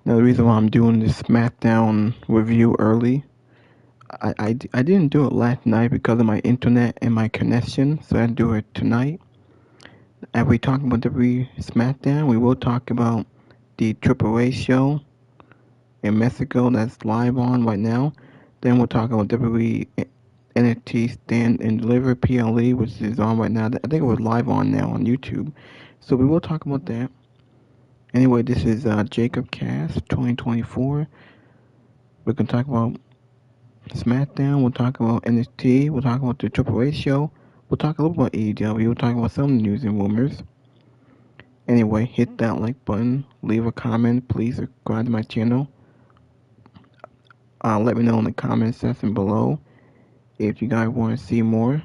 Now, the reason why I'm doing this Smackdown review early, I didn't do it last night because of my internet and my connection, so I do it tonight. As we talk about the Smackdown, we will talk about the AAA show in Mexico that's live on right now. Then we'll talk about WWE NXT Stand and Deliver PLE, which is on right now. I think it was live on now on YouTube. So we will talk about that. Anyway, this is Jacob Cast 2024. We're going to talk about SmackDown. We'll talk about NXT. We'll talk about the AAA show. We'll talk a little about AEW. We'll talk about some news and rumors. Anyway, hit that like button. Leave a comment. Please subscribe to my channel. Let me know in the comment section below if you guys want to see more.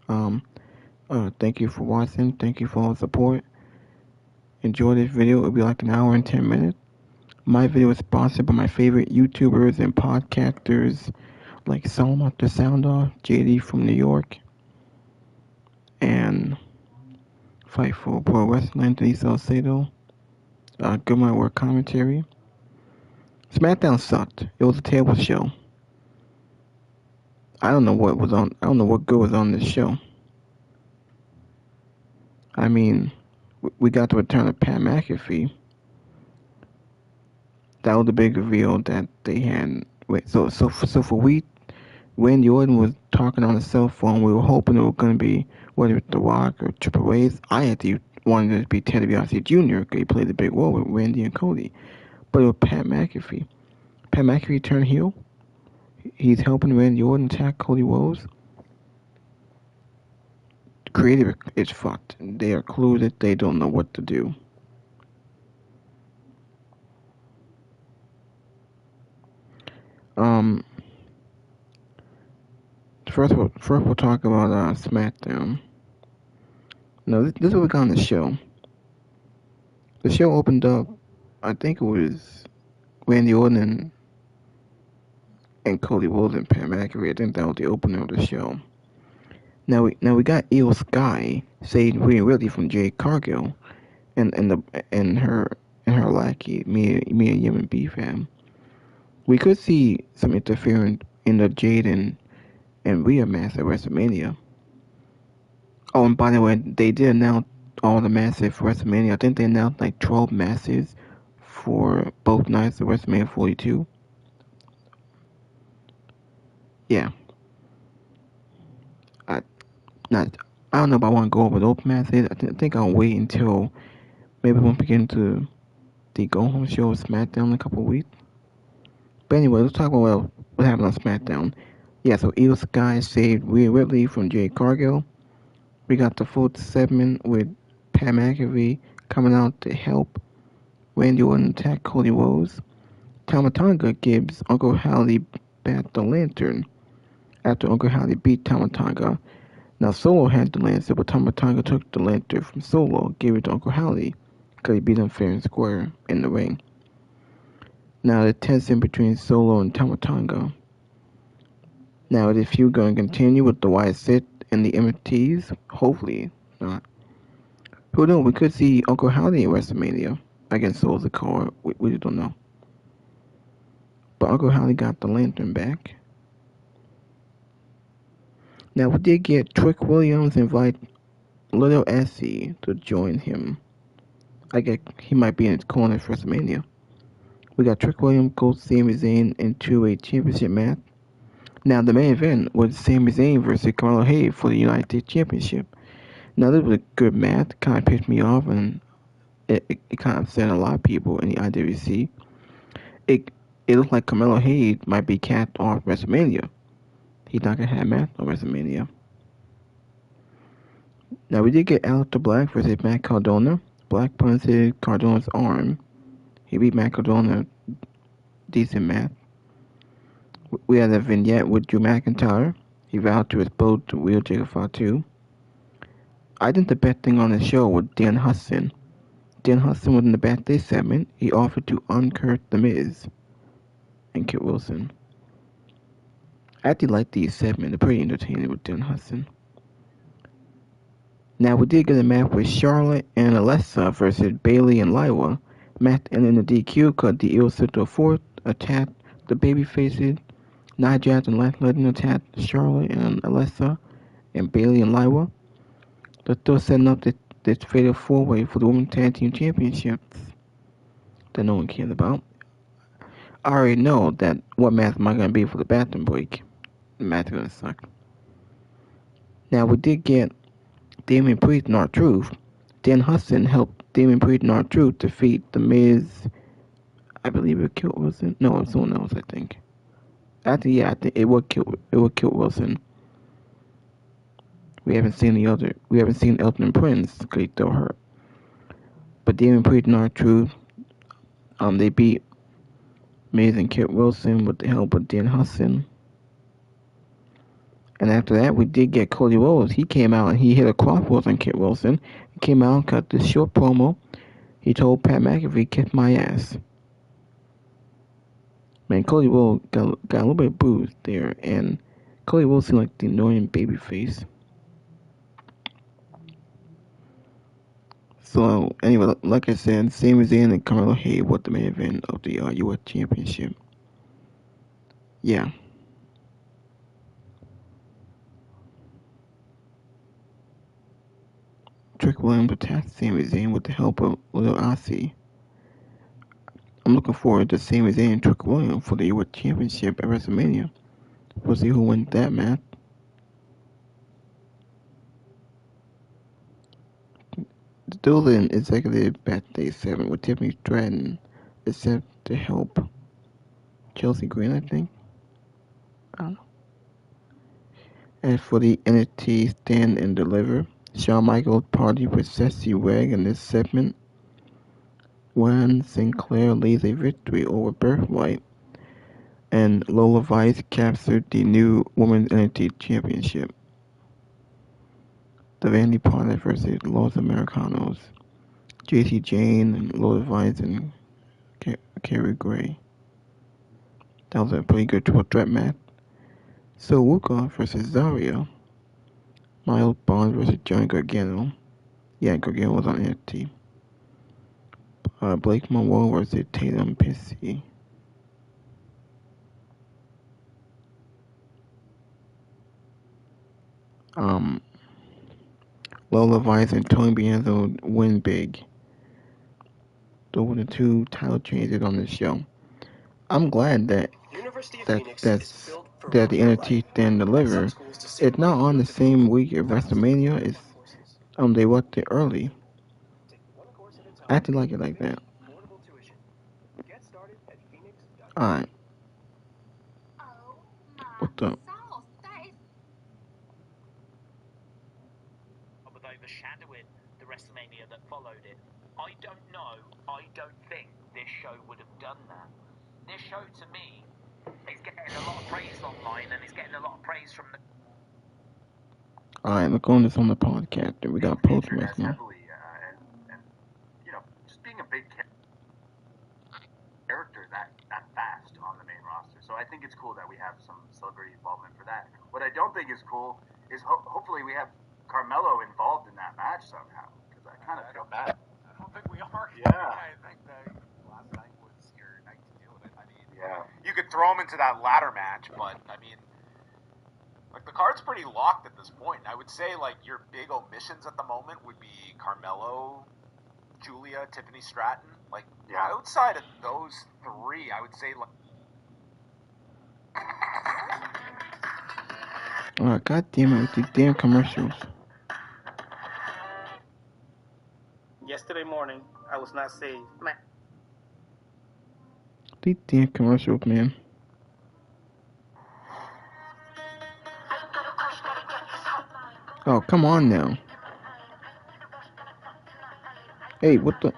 Thank you for watching. Thank you for all the support. Enjoy this video. It'll be like an hour and 10 minutes. My video is sponsored by my favorite YouTubers and podcasters like Solomon the Sound Off, JD from New York, and Fight for Pro Wrestling, Anthony Salcedo. Good my work commentary. SmackDown sucked. It was a terrible show. I don't know what was on. I don't know what good was on this show. I mean, we got the return of Pat McAfee. That was the big reveal that they had. So for week, Randy Orton was talking on a cell phone. We were hoping it was going to be whether it's The Rock or Triple H. I actually wanted it to be Ted DiBiase Jr. because he played the big role with Randy and Cody. But it was Pat McAfee. Pat McAfee turned heel. He's helping Randy Orton attack Cody Rhodes. Creative is fucked. They are clueless. They don't know what to do. First we'll talk about SmackDown. Now, this is what we got on the show. The show opened up, I think it was Randy Orton and Cody Rhodes and Pat McAfee. I think that was the opener of the show. Now we got Io Sky saved really from Jade Cargill and her lackey Mia Yim and B-Fam. We could see some interference in the Jade and Rhea match at WrestleMania. Oh, and by the way, they did announce all the matches for WrestleMania. I think they announced like 12 matches for both nights of WrestleMania 42. Yeah. I don't know if I want to go over those matches. I think I'll wait until maybe we'll begin to the Go Home show of SmackDown in a couple of weeks. But anyway, let's talk about what happened on SmackDown. Yeah, so Io Sky saved Rhea Ripley from Jade Cargill. We got the full segment with Pat McAfee coming out to help Randy Orton attack Cody Rhodes. Tama Tonga gives Uncle Howdy back the lantern after Uncle Howdy beat Tama Tonga. Now Solo had the lantern, but Tama Tonga took the lantern from Solo, gave it to Uncle Howdy because he beat him fair and square in the ring. Now the tension between Solo and Tama Tonga. Now is the feud going to continue with the YSC and the MFTs? Hopefully not. Who knows? We could see Uncle Howdy at WrestleMania against Solo Sikoa. We just don't know. But Uncle Howdy got the lantern back. Now we did get Trick Williams invite Little Essie to join him. I guess he might be in his corner for WrestleMania. We got Trick Williams go Sami Zayn into a championship match. Now the main event was Sami Zayn versus Carmelo Hayes for the United States Championship. Now this was a good match. Kind of pissed me off, and it kind of upset a lot of people in the IWC. It looked like Carmelo Hayes might be capped off WrestleMania. He's not gonna have a match on WrestleMania. Now we did get Aleister Black versus Matt Cardona. Black punches Cardona's arm. He beat Matt Cardona. Decent match. We had a vignette with Drew McIntyre. He vowed to expose the real Jacob Fatu. I think the best thing on the show was Dan Hudson. Dan Hudson was in the backstage segment. He offered to uncurse The Miz and Kit Wilson. I actually like these segments. They're pretty entertaining with Dan Hudson. Now we did get a match with Charlotte and Alexa versus Bayley and Lyra. Matt and in the DQ cut the Il Cito Fort attacked the baby faces. Nia Jax and Lance Letton attacked Charlotte and Alexa and Bayley and Lyra. They're still setting up this fatal four-way for the Women's Tag Team Championships that no one cares about. I already know that what match am I going to be for the bathroom break. The match is going to suck. Now, we did get Damian Priest and R-Truth. Dan Hudson helped Damian Priest and R-Truth defeat The Miz. I believe it killed Wilson. No, it was someone else, I think. I think it would kill Wilson. We haven't seen Elton Prince because he's still hurt. But Damian Priest and R-Truth, they beat Miz and Kit Wilson with the help of Dan Hudson. And after that, we did get Cody Rhodes. He came out and he hit a crossroads on Kit Wilson. He came out and cut this short promo. He told Pat McAfee, "Kiss my ass." Man, Cody Rhodes got a little bit bruised there, and Cody Rhodes seemed like the annoying babyface. So, anyway, like I said, Sami Zayn and Carmelo Hayes were the main event of the U.S. Championship. Yeah. Trick Williams attacked Sami Zayn with the help of Little Aussie. I'm looking forward to Sami Zayn and Trick Williams for the U.S. Championship at WrestleMania. We'll see who wins that match. Still in executive backstage 7 with Tiffany Stratton, except to help Chelsea Green, I think. I don't know. As for the NXT Stand and Deliver, Shawn Michaels party with Sassy Reg in this segment. When Sinclair leads a victory over Birthright, and Lola Vice captured the new Women's NXT Championship. The Vandy Partners versus Los Americanos. JC Jane and Lola Vice and Kerry Gray. That was a pretty good triple threat match. So Wuka versus Zaria. Miles Bond versus Johnny Gargano. Yeah, Gargano was on NXT. Blake Monroe versus Tatum Pissy. Lola Vice and Tony Bianco win big. Those were the two title changes on the show. I'm glad that the NXT Stand Deliver it's not on the same week as WrestleMania. It's they watched it early. I actually like it like that. Alright. What's up? Overshadowing the WrestleMania that followed it. I don't know. I don't think this show would have done that. This show, to me, is getting a lot of praise online, and it's getting a lot of praise from the. Alright, we're going this on the podcast, and we got Postmates now. And just being a big character that fast on the main roster. So I think it's cool that we have some celebrity involvement for that. What I don't think is cool is hopefully we have Carmelo involved in that match somehow, because I kind of feel bad. I don't think we are. Yeah. I think that last night was your night to deal with it. I mean, yeah, you could throw him into that ladder match, but I mean, like the card's pretty locked at this point. I would say like your big omissions at the moment would be Carmelo, Julia, Tiffany Stratton. Like outside of those three, I would say like. Alright, god damn it with these damn commercials. Yesterday morning, I was not saved. These damn commercials, man. Oh, come on now. Hey, what the?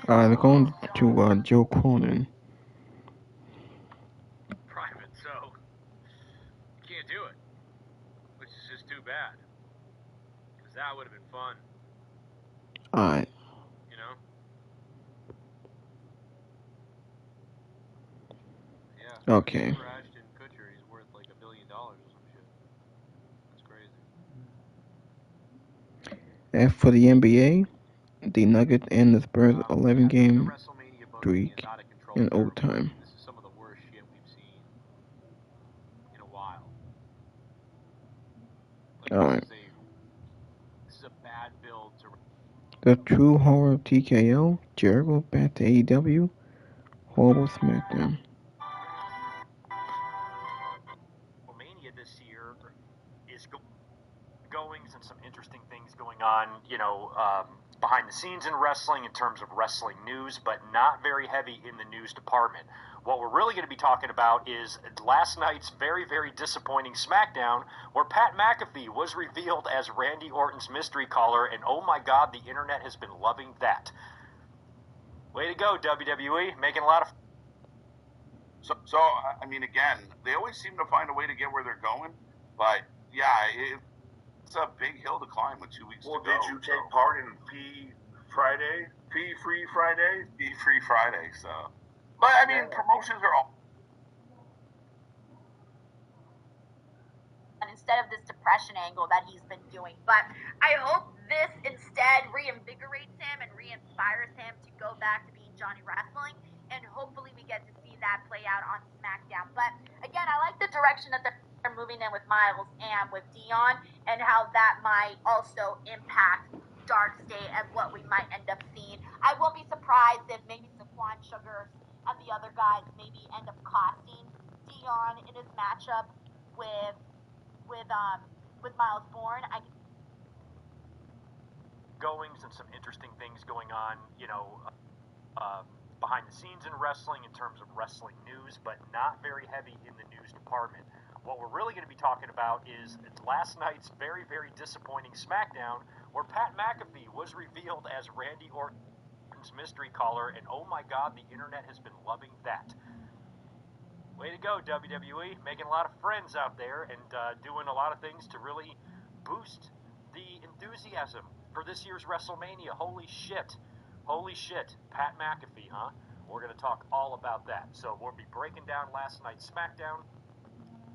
They're going to Joe Cronin. Private, so can't do it, which is just too bad, because that would have been fun. Alright. You know? Yeah. Okay. For Ashton Kutcher, he's worth like $1 billion or some shit. That's crazy. As for the NBA, the Nuggets end the Spurs 11-game streak in overtime. This is some of the worst shit we've seen in a while. Like, Alright. This is a bad build to. The true horror of TKO, Jericho back to AEW, horrible Smackdown. WrestleMania this year is goings and some interesting things going on, behind the scenes in wrestling in terms of wrestling news, but not very heavy in the news department. What we're really going to be talking about is last night's very, very disappointing Smackdown, where Pat McAfee was revealed as Randy Orton's mystery caller, and oh my God, the internet has been loving that. Way to go, WWE, making a lot of. So I mean, again, they always seem to find a way to get where they're going, but yeah, it's a big hill to climb with 2 weeks to go. Well, did you take part in P Free Friday? So, but I mean, promotions are all. Instead of this depression angle that he's been doing, but I hope this instead reinvigorates him and re-inspires him to go back to being Johnny Wrestling, and hopefully we get to see that play out on SmackDown. But again, I like the direction that they're moving in with Miles and with Dion, and how that might also impact Dark State and what we might end up seeing. I won't be surprised if maybe Saquon Sugar and the other guys maybe end up costing Dion in his matchup with Miles Bourne. Goings and some interesting things going on, behind the scenes in wrestling in terms of wrestling news, but not very heavy in the news department. What we're really going to be talking about is last night's very, very disappointing Smackdown, where Pat McAfee was revealed as Randy Orton's mystery caller, and oh my God, the internet has been loving that. Way to go, WWE, making a lot of friends out there and doing a lot of things to really boost the enthusiasm for this year's WrestleMania. Holy shit, Pat McAfee, huh? We're going to talk all about that. So we'll be breaking down last night's Smackdown.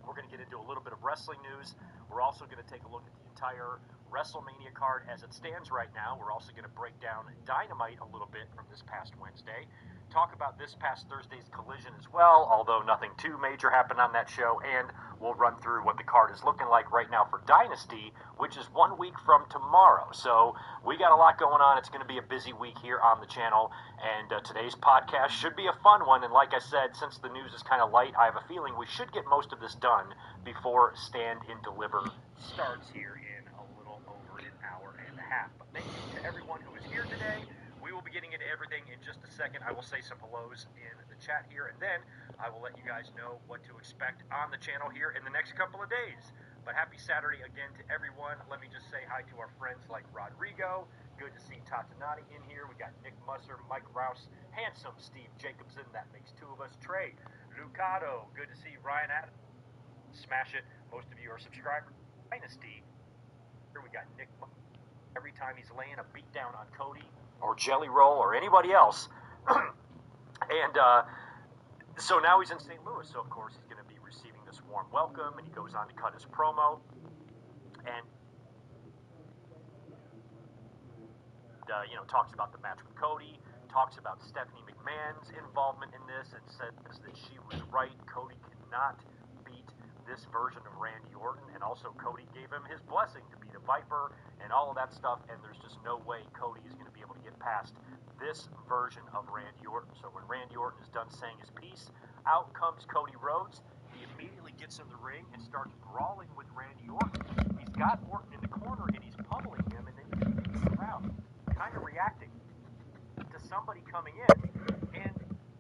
We're going to get into a little bit of wrestling news. We're also going to take a look at the entire WrestleMania card as it stands right now. We're also going to break down Dynamite a little bit from this past Wednesday. Talk about this past Thursday's Collision as well, although nothing too major happened on that show, and we'll run through what the card is looking like right now for Dynasty, which is 1 week from tomorrow. So we got a lot going on. It's going to be a busy week here on the channel, and today's podcast should be a fun one. And like I said, since the news is kind of light, I have a feeling we should get most of this done before Stand and Deliver starts here in a little over an hour and a half. But thank you to everyone who is here today. We will be getting into everything in just a second. I will say some hellos in the chat here, and then I will let you guys know what to expect on the channel here in the next couple of days. But happy Saturday again to everyone. Let me just say hi to our friends like Rodrigo. Good to see Tatanati in here. We got Nick Musser, Mike Rouse, handsome Steve Jacobson. That makes two of us. Trey Lucado. Good to see Ryan Adams. Smash it. Most of you are subscribers. Dynasty. Here we got Nick Musser. Every time he's laying a beat down on Cody or Jelly Roll or anybody else. And so now he's in St. Louis, so of course he's going to be receiving this warm welcome, and he goes on to cut his promo, and talks about the match with Cody, talks about Stephanie McMahon's involvement in this, and says that she was right. Cody cannot beat this version of Randy Orton, and also Cody gave him his blessing to beat a Viper and all of that stuff, and there's just no way Cody is going to be able to get past this version of Randy Orton. So when Randy Orton is done saying his piece, out comes Cody Rhodes. He immediately gets in the ring and starts brawling with Randy Orton. He's got Orton in the corner and he's pummeling him, and then he's in the crowd, kind of reacting to somebody coming in, and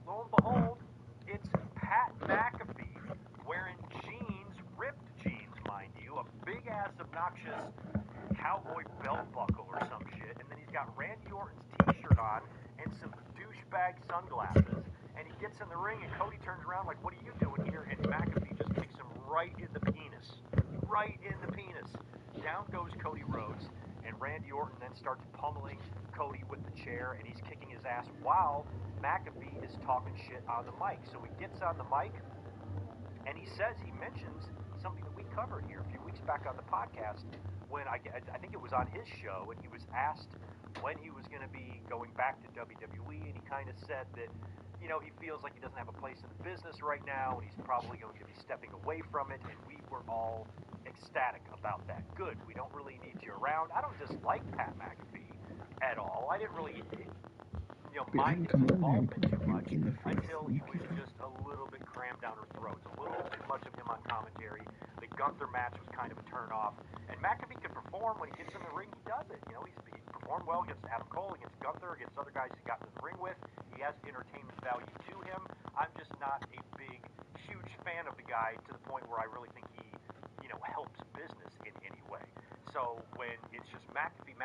lo and behold, it's Pat McAfee wearing jeans, ripped jeans, mind you, a big-ass obnoxious cowboy belt buckle or some shit, and then he's got Randy Orton's t-shirt on and some douchebag sunglasses, and he gets in the ring, and Cody turns around like, what are you doing here? And McAfee just kicks him right in the penis. Right in the penis. Down goes Cody Rhodes, and Randy Orton then starts pummeling Cody with the chair, and he's kicking his ass while McAfee is talking shit on the mic. So he gets on the mic, and he mentions something that we covered here a few weeks back on the podcast when I think it was on his show, and he was asked when he was going to be going back to WWE, and he kind of said that, you know, he feels like he doesn't have a place in the business right now, and he's probably going to be stepping away from it, and we were all ecstatic about that. Good, we don't really need you around. I don't dislike Pat McAfee at all. I didn't really, mind his involvement too much until he was just a little bit crammed down our throats. A little too much of him on commentary. The Gunther match was kind of a turn-off. And McAfee can perform when he gets in the ring. He does it. You know, he performed well against Adam Cole, against Gunther, against other guys he's gotten in the ring with. He has entertainment value to him. I'm just not a big, huge fan of the guy to the point where I really think he, helps business in any way. So when it's just McAfee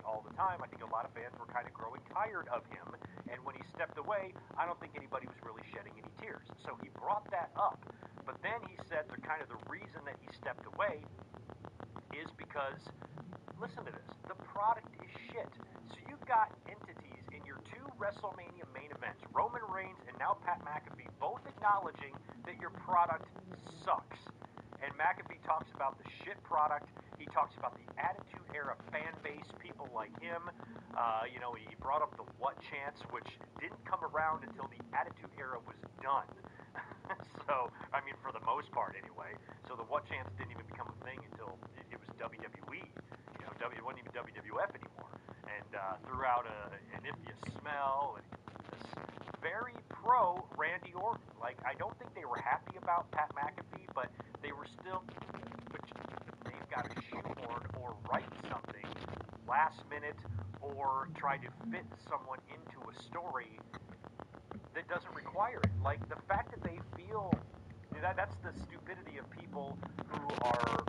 all the time, I think a lot of fans were kind of growing tired of him. And when he stepped away, I don't think anybody was really shedding any tears. So he brought that up. But then he said the reason that he stepped away is because, listen to this, the product is shit. So you've got entities in your two WrestleMania main events, Roman Reigns and now Pat McAfee, both acknowledging that your product sucks. And McAfee talks about the shit product. He talks about the Attitude Era fan base, people like him. He brought up the what chance, which didn't come around until the Attitude Era was done. So, for the most part anyway. So the what chance didn't even become a thing until it was WWE. It wasn't even WWF anymore. And threw out an If You Smell, and very pro Randy Orton. Like, I don't think they were happy about Pat McAfee, but they were still, they've got to shoehorn or write something last minute or try to fit someone into a story that doesn't require it. Like, the fact that they feel, that's the stupidity of people who are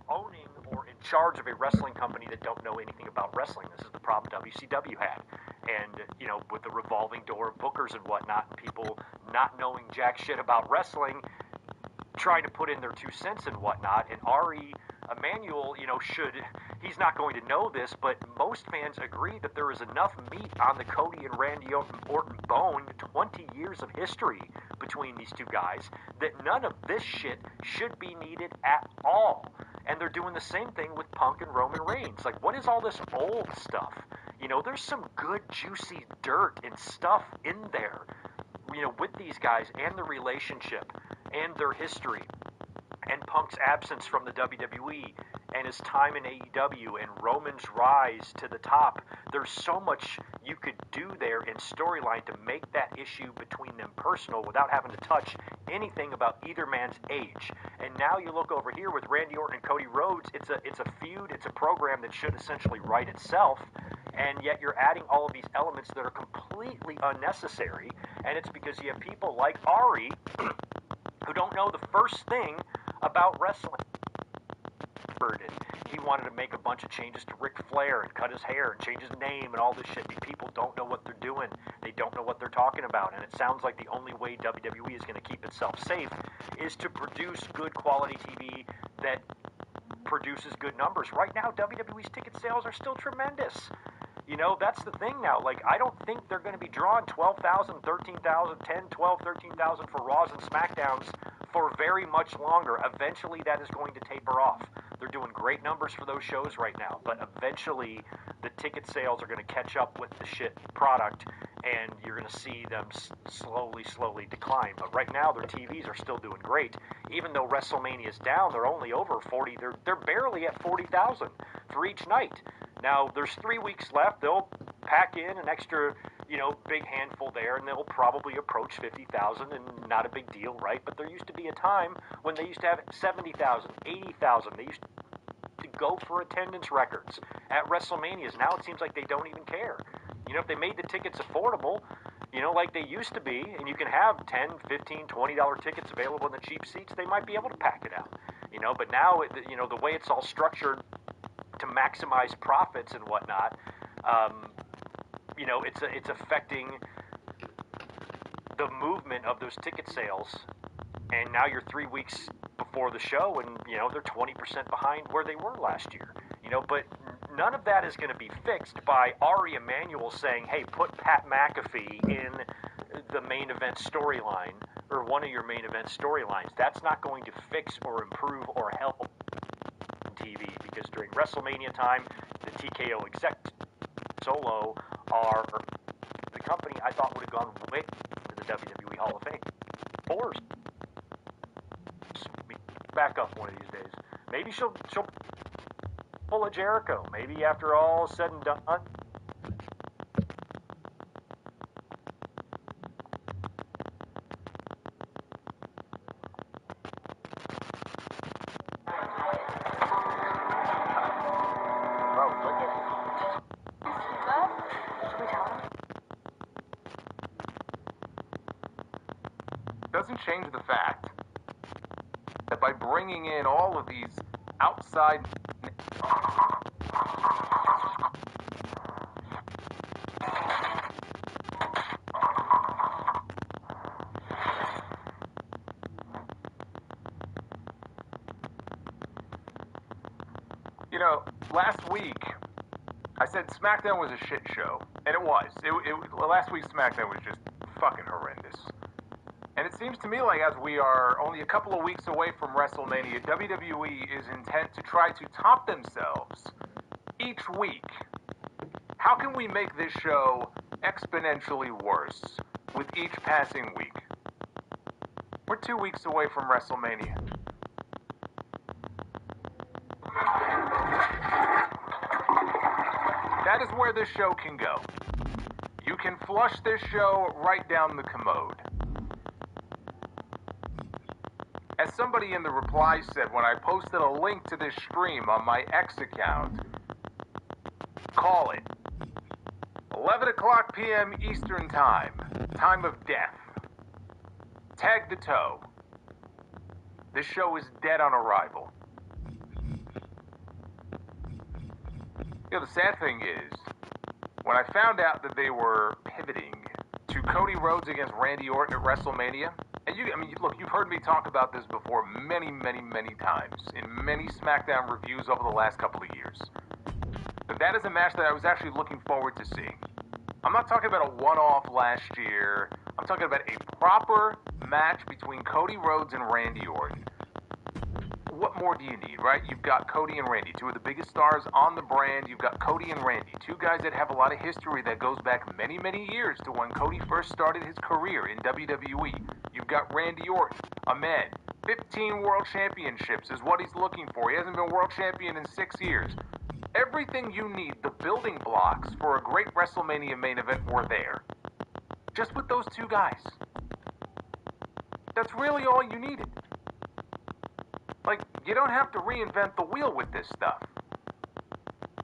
owning or in charge of a wrestling company that don't know anything about wrestling. This is the problem WCW had. And, with the revolving door of bookers and whatnot, and people not knowing jack shit about wrestling, trying to put in their 2 cents and whatnot. And Ari Emanuel, he's not going to know this, but most fans agree that there is enough meat on the Cody and Randy Orton bone, 20 years of history between these two guys, that none of this shit should be needed at all. And they're doing the same thing with Punk and Roman Reigns. Like, what is all this old stuff? There's some good, juicy dirt and stuff in there, with these guys and the relationship and their history and Punk's absence from the WWE and his time in AEW and Roman's rise to the top. There's so much you could do there in storyline to make that issue between them personal without having to touch anything about either man's age. And now you look over here with Randy Orton and Cody Rhodes, it's a feud, it's a program that should essentially write itself, and yet you're adding all of these elements that are completely unnecessary, and it's because you have people like Ari who don't know the first thing about wrestling. He wanted to make a bunch of changes to Ric Flair and cut his hair and change his name and all this shit. These people don't know what they're doing. They don't know what they're talking about. And it sounds like the only way WWE is going to keep itself safe is to produce good quality TV that produces good numbers. Right now, WWE's ticket sales are still tremendous. That's the thing now. Like, I don't think they're going to be drawing 12,000, 13,000, 10, 12, 13,000 for Raws and Smackdowns for very much longer. Eventually, that is going to taper off. They're doing great numbers for those shows right now, but eventually the ticket sales are going to catch up with the shit product, and you're going to see them slowly decline. But right now, their TVs are still doing great. Even though WrestleMania is down, they're only over 40. They're barely at 40,000 for each night. Now, there's 3 weeks left. They'll pack in an extra, big handful there, and they'll probably approach 50,000, and not a big deal, right? But there used to be a time when they used to have 70,000, 80,000. They used to go for attendance records at WrestleManias. Now it seems like they don't even care. If they made the tickets affordable, like they used to be, and you can have $10, $15, $20 tickets available in the cheap seats, they might be able to pack it out. But now, the way it's all structured to maximize profits and whatnot, it's affecting the movement of those ticket sales. And now you're 3 weeks before the show, and they're 20% behind where they were last year. But none of that is going to be fixed by Ari Emanuel saying, hey, put Pat McAfee in the main event storyline or one of your main event storylines. That's not going to fix or improve or help TV, because during WrestleMania time, the TKO exec solo are the company I thought would have gone way to the WWE Hall of Fame. Or back up one of these days. Maybe she'll pull a Jericho. Maybe after all said and done. Doesn't change the fact that by bringing in all of these outside last week I said SmackDown was a shit show, and it was. Last week's SmackDown was just fucking horrendous. And it seems to me like as we are only a couple of weeks away from WrestleMania, WWE is intent to try to top themselves each week. How can we make this show exponentially worse with each passing week? We're 2 weeks away from WrestleMania. That is where this show can go. You can flush this show right down the commode. As somebody in the reply said when I posted a link to this stream on my X account, call it 11 o'clock p.m. Eastern Time, time of death. Tag the toe. This show is dead on arrival. The sad thing is, when I found out that they were pivoting to Cody Rhodes against Randy Orton at WrestleMania, and look, you've heard me talk about this before many, many, many times in many SmackDown reviews over the last couple of years. But that is a match that I was actually looking forward to seeing. I'm not talking about a one-off last year. I'm talking about a proper match between Cody Rhodes and Randy Orton. What more do you need, right? You've got Cody and Randy, two of the biggest stars on the brand. You've got Cody and Randy, two guys that have a lot of history that goes back many, many years to when Cody first started his career in WWE. You've got Randy Orton, a man, 15 world championships is what he's looking for. He hasn't been world champion in 6 years. Everything you need, the building blocks for a great WrestleMania main event were there. Just with those two guys. That's really all you needed. Like, you don't have to reinvent the wheel with this stuff.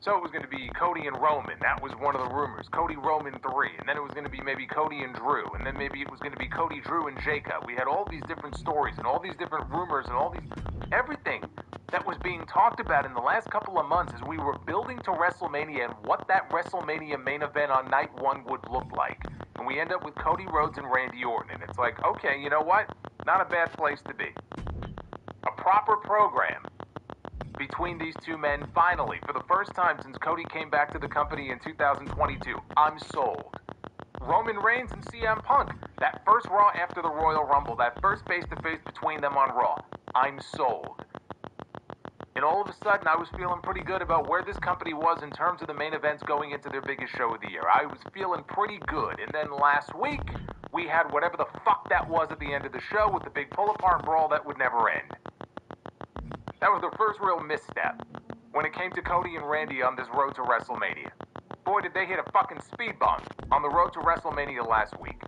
So it was going to be Cody and Roman. That was one of the rumors. Cody, Roman 3. And then it was going to be maybe Cody and Drew. And then maybe it was going to be Cody, Drew, and Jacob. We had all these different stories and all these different rumors and all these... Everything that was being talked about in the last couple of months as we were building to WrestleMania and what that WrestleMania main event on night one would look like. And we end up with Cody Rhodes and Randy Orton. And it's like, okay, you know what? Not a bad place to be. A proper program between these two men, finally, for the first time since Cody came back to the company in 2022. I'm sold. Roman Reigns and CM Punk, that first Raw after the Royal Rumble, that first face-to-face between them on Raw, I'm sold. And all of a sudden, I was feeling pretty good about where this company was in terms of the main events going into their biggest show of the year. I was feeling pretty good. And then last week, we had whatever the fuck that was at the end of the show with the big pull-apart brawl that would never end. That was the first real misstep when it came to Cody and Randy on this road to WrestleMania. Boy, did they hit a fucking speed bump on the road to WrestleMania last week.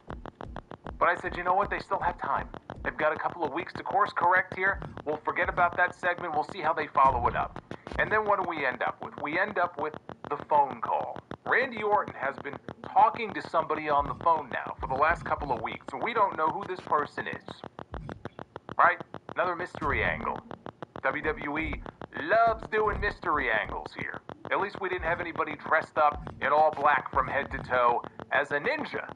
But I said, you know what? They still have time. They've got a couple of weeks to course correct here. We'll forget about that segment. We'll see how they follow it up. And then what do we end up with? We end up with the phone call. Randy Orton has been talking to somebody on the phone now for the last couple of weeks, and we don't know who this person is. Right? Another mystery angle. WWE loves doing mystery angles here. At least we didn't have anybody dressed up in all black from head to toe as a ninja.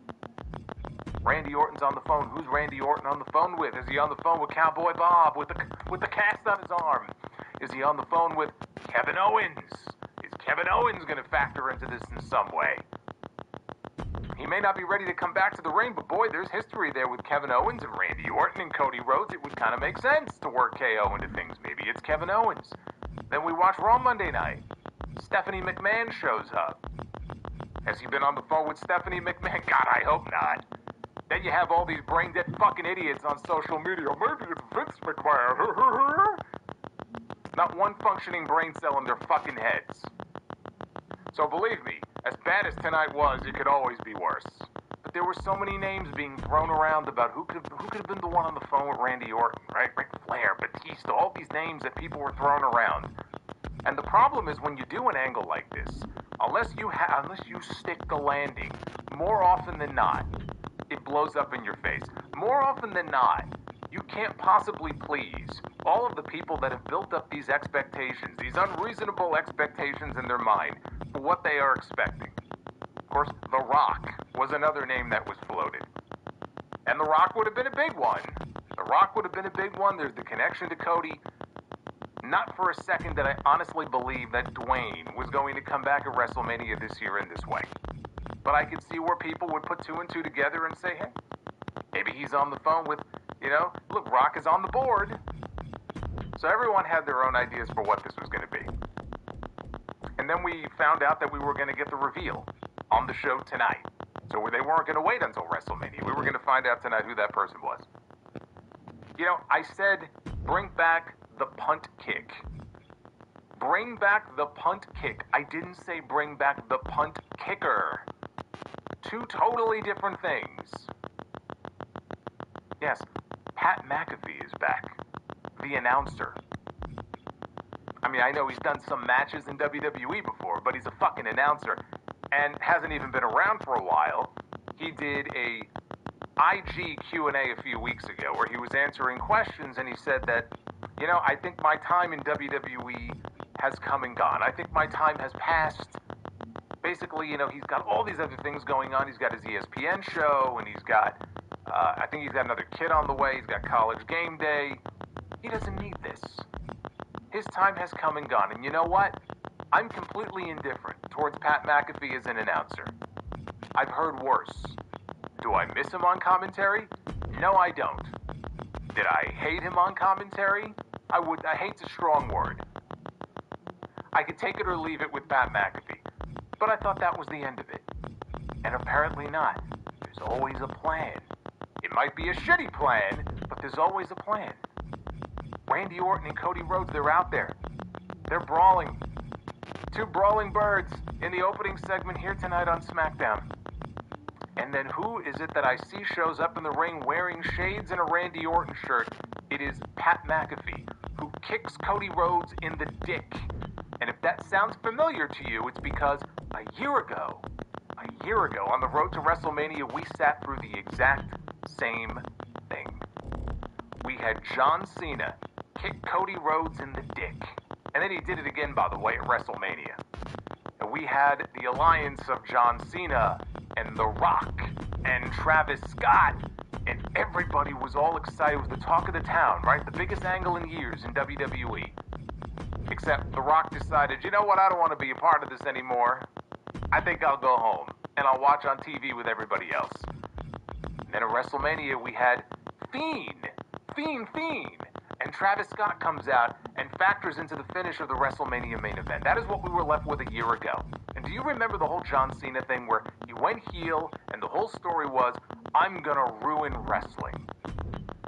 Randy Orton's on the phone. Who's Randy Orton on the phone with? Is he on the phone with Cowboy Bob with the cast on his arm? Is he on the phone with Kevin Owens? Is Kevin Owens going to factor into this in some way? He may not be ready to come back to the ring, but boy, there's history there with Kevin Owens and Randy Orton and Cody Rhodes. It would kind of make sense to work KO into things. Maybe it's Kevin Owens. Then we watch Raw Monday night. Stephanie McMahon shows up. Has he been on the phone with Stephanie McMahon? God, I hope not. Then you have all these brain-dead fucking idiots on social media. Maybe it's Vince McMahon. Not one functioning brain cell in their fucking heads. So believe me, as bad as tonight was, it could always be worse. But there were so many names being thrown around about who could have been the one on the phone with Randy Orton, right? Ric Flair, Batista, all these names that people were throwing around. And the problem is when you do an angle like this, unless you stick the landing, more often than not, it blows up in your face. More often than not, you can't possibly please all of the people that have built up these expectations, these unreasonable expectations in their mind for what they are expecting. Of course, The Rock was another name that was floated. And The Rock would have been a big one. The Rock would have been a big one. There's the connection to Cody. Not for a second did I honestly believe that Dwayne was going to come back at WrestleMania this year in this way. But I could see where people would put two and two together and say, hey, maybe he's on the phone with, look, Rock is on the board. So everyone had their own ideas for what this was going to be. And then we found out that we were going to get the reveal on the show tonight. So they weren't going to wait until WrestleMania. We were going to find out tonight who that person was. I said, bring back the punt kick. Bring back the punt kick. I didn't say bring back the punt kicker. Two totally different things. Yes, Pat McAfee is back. The announcer. I mean, I know he's done some matches in WWE before, but he's a fucking announcer and hasn't even been around for a while. He did a IG Q&A a few weeks ago where he was answering questions and he said that, I think my time in WWE has come and gone. I think my time has passed. Basically, he's got all these other things going on. He's got his ESPN show and he's got, I think he's got another kid on the way. He's got College Game Day. He doesn't need this. His time has come and gone. And you know what? I'm completely indifferent towards Pat McAfee as an announcer. I've heard worse. Do I miss him on commentary? No, I don't. Did I hate him on commentary? I hate's a strong word. I could take it or leave it with Pat McAfee. But I thought that was the end of it. And apparently not. There's always a plan. It might be a shitty plan, but there's always a plan. Randy Orton and Cody Rhodes, they're out there. They're brawling. Two brawling birds in the opening segment here tonight on Smackdown. And then who is it that I see shows up in the ring wearing shades and a Randy Orton shirt? It is Pat McAfee, who kicks Cody Rhodes in the dick. And if that sounds familiar to you, it's because a year ago on the road to WrestleMania, we sat through the exact same thing. We had John Cena kick Cody Rhodes in the dick. And then he did it again, by the way, at WrestleMania. And we had the alliance of John Cena and The Rock and Travis Scott. And everybody was all excited. It was the talk of the town, right? The biggest angle in years in WWE. Except The Rock decided, you know what, I don't want to be a part of this anymore. I think I'll go home, and I'll watch on TV with everybody else. And then at WrestleMania, we had Fiend. And Travis Scott comes out and factors into the finish of the WrestleMania main event. That is what we were left with a year ago. And do you remember the whole John Cena thing where he went heel, and the whole story was, I'm gonna ruin wrestling.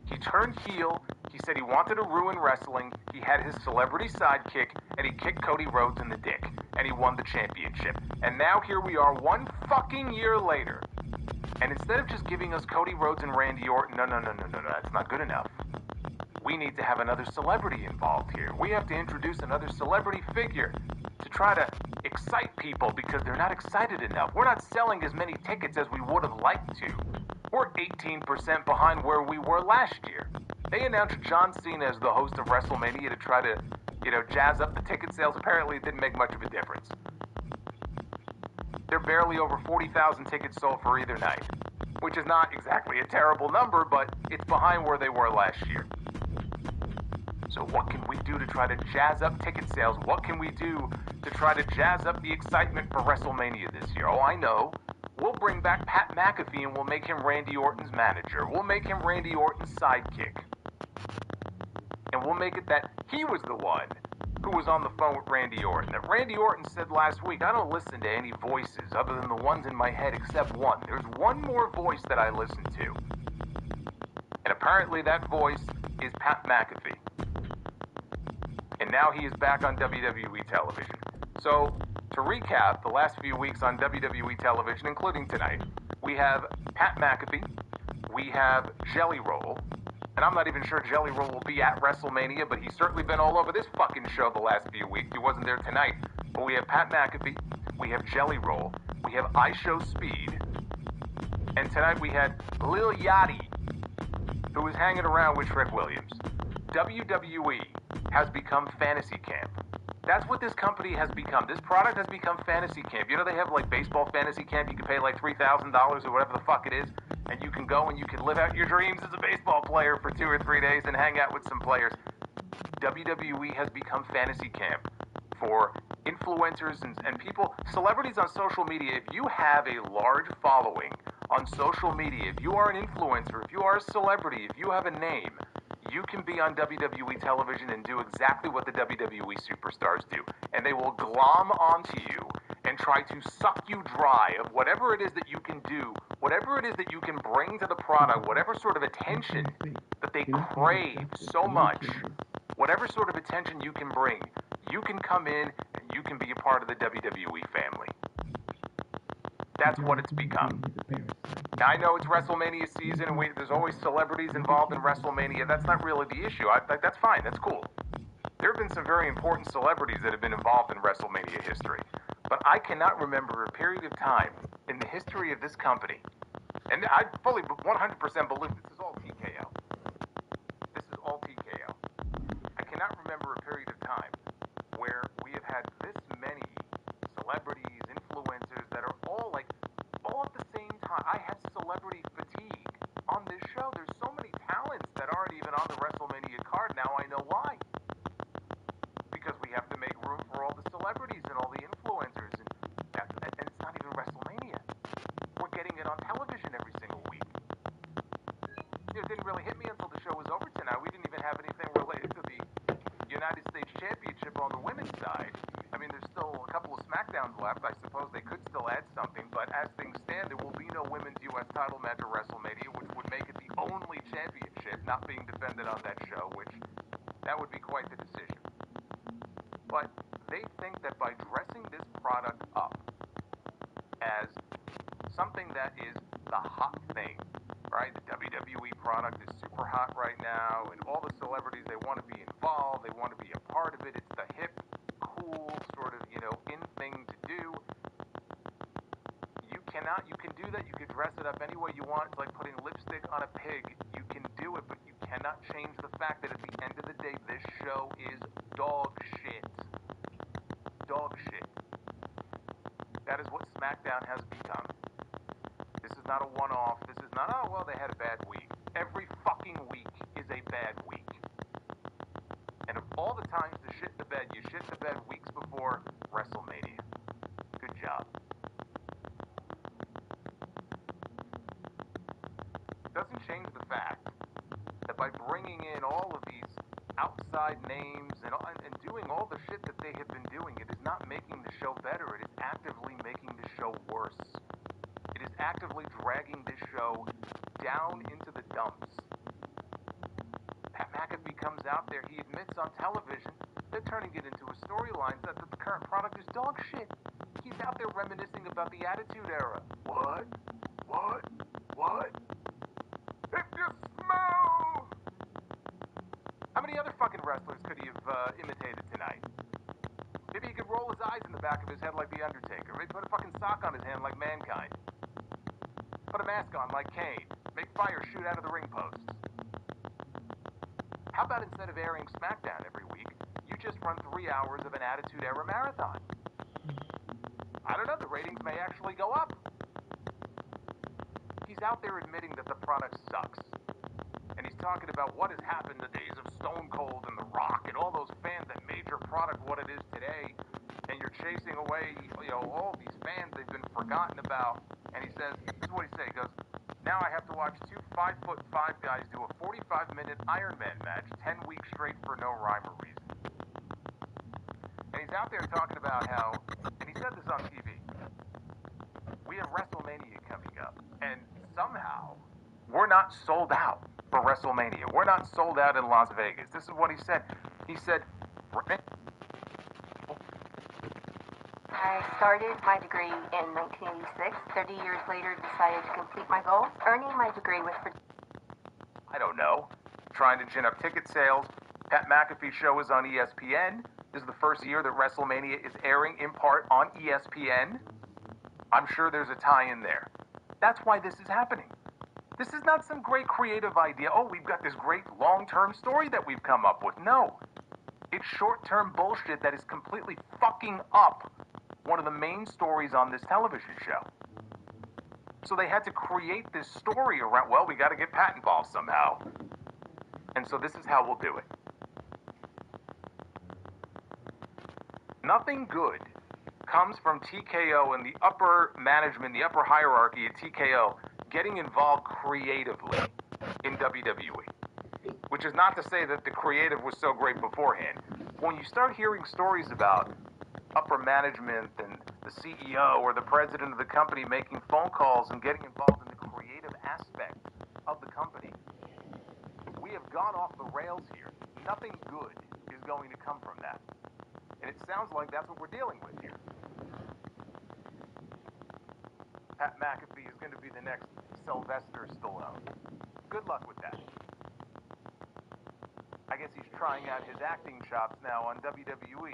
He turned heel. He said he wanted to ruin wrestling. He had his celebrity sidekick, and he kicked Cody Rhodes in the dick, and he won the championship. And now here we are 1 fucking year later. And instead of just giving us Cody Rhodes and Randy Orton, no, that's not good enough. We need to have another celebrity involved here. We have to introduce another celebrity figure to try to excite people because they're not excited enough. We're not selling as many tickets as we would have liked to. We're 18% behind where we were last year. They announced John Cena as the host of WrestleMania to try to, jazz up the ticket sales. Apparently, it didn't make much of a difference. They're barely over 40,000 tickets sold for either night, which is not exactly a terrible number, but it's behind where they were last year. So what can we do to try to jazz up ticket sales? What can we do to try to jazz up the excitement for WrestleMania this year? Oh, I know. We'll bring back Pat McAfee and we'll make him Randy Orton's manager. We'll make him Randy Orton's sidekick. And we'll make it that he was the one who was on the phone with Randy Orton. That Randy Orton said last week, I don't listen to any voices other than the ones in my head except one. There's one more voice that I listen to. And apparently that voice is Pat McAfee. And now he is back on WWE television. So, to recap the last few weeks on WWE television, including tonight, we have Pat McAfee, we have Jelly Roll, and I'm not even sure Jelly Roll will be at WrestleMania, but he's certainly been all over this fucking show the last few weeks. He wasn't there tonight. But we have Pat McAfee, we have Jelly Roll, we have I Show Speed, and tonight we had Lil Yachty, who was hanging around with Trick Williams. WWE has become fantasy camp. That's what this company has become. This product has become fantasy camp. You know, they have like baseball fantasy camp. You can pay like $3,000 or whatever the fuck it is, and you can go and you can live out your dreams as a baseball player for 2 or 3 days and hang out with some players. WWE has become fantasy camp for influencers and people, celebrities on social media. If you have a large following on social media, if you are an influencer, if you are a celebrity, if you have a name, you can be on WWE television and do exactly what the WWE superstars do. And they will glom onto you and try to suck you dry of whatever it is that you can do, whatever it is that you can bring to the product, whatever sort of attention that they crave so much, whatever sort of attention you can bring, you can come in and you can be a part of the WWE family. That's what it's become. Now, I know it's WrestleMania season, and there's always celebrities involved in WrestleMania. That's not really the issue. That's fine. That's cool. There have been some very important celebrities that have been involved in WrestleMania history. But I cannot remember a period of time in the history of this company, and I fully 100% believe this is all TKO. This is all TKO. I cannot remember a period of time where we have had this many celebrities, influencers that are all at the same time. I have celebrity fatigue on this show. There's so many talents that aren't even on the WrestleMania card. Now I know why. Because we have to make room for all the celebrities and all the influencers, and it's not even WrestleMania. We're getting it on television every single week. It didn't really hit me until the show was over tonight. We didn't even have anything related to the United States Championship on the women's side. I mean, there's still a couple of Smackdowns left. I suppose they could still add something, but as things stand, there will be no women's U.S. title match at WrestleMania, which would make it the only championship not being defended on that show, which that would be quite the decision. But they think that by dressing this product up as something that is the hot thing, right? The WWE product is super hot right now, and all the celebrities, they want to be involved, they want to be a part of it. It's the hip, cool, sort of, in thing to do. You can do that. You can dress it up any way you want. It's like putting lipstick on a pig. You can do it, but you cannot change the fact that at the end of the day, this show is dog shit. Dog shit. That is what Smackdown has become. This is not a one-off. This is not, oh, well, they had a bad week. Every fucking week is a bad week. And of all the times to shit the bed, you shit the bed weeks before WrestleMania. Good job. Doesn't change the fact that by bringing in all of these outside names and doing all the shit that they have been doing, it is not making the show better. It is actively making the show worse. It is actively dragging this show down into the dumps. Pat McAfee comes out there, he admits on television, they're turning it into a storyline that the current product is dog shit. He's out there reminiscing about the Attitude Era. What? If you smell! How many other fucking wrestlers could he have imitated tonight? Maybe he could roll his eyes in the back of his head like The Undertaker. Maybe put a fucking sock on his hand like Mankind. Put a mask on like Kane. Make fire shoot out of the ring posts. How about instead of airing Smackdown every week, you just run 3 hours of an Attitude Era marathon? I don't know, the ratings may actually go up. He's out there admitting that the product sucks. And he's talking about what has happened the days of Stone Cold and The Rock and all those fans that made your product what it is today, and you're chasing away, all these fans they've been forgotten about. And he says, this is what he said, he goes, now I have to watch two 5'5" guys do a 45-minute Iron Man match 10 weeks straight for no rhyme or reason. And he's out there talking about how, and he said this on TV, we have WrestleMania coming up, and somehow we're not sold out for WrestleMania. We're not sold out in Las Vegas. This is what he said. He said, I started my degree in 1986. 30 years later, decided to complete my goals. Earning my degree was for... I don't know, trying to gin up ticket sales. Pat McAfee's show is on ESPN. This is the first year that WrestleMania is airing in part on ESPN. I'm sure there's a tie-in there. That's why this is happening. This is not some great creative idea. Oh, we've got this great long-term story that we've come up with. No. It's short-term bullshit that is completely fucking up one of the main stories on this television show. So they had to create this story around, well, we got to get Pat involved somehow. And so this is how we'll do it. Nothing good comes from TKO and the upper management, the upper hierarchy at TKO getting involved creatively in WWE. Which is not to say that the creative was so great beforehand. When you start hearing stories about upper management and the CEO or the president of the company making phone calls and getting involved in the creative aspect of the company, we have gone off the rails here. Nothing good is going to come from that. And it sounds like that's what we're dealing with here. Pat McAfee is going to be the next Sylvester Stallone. Good luck with that. I guess he's trying out his acting chops now on WWE,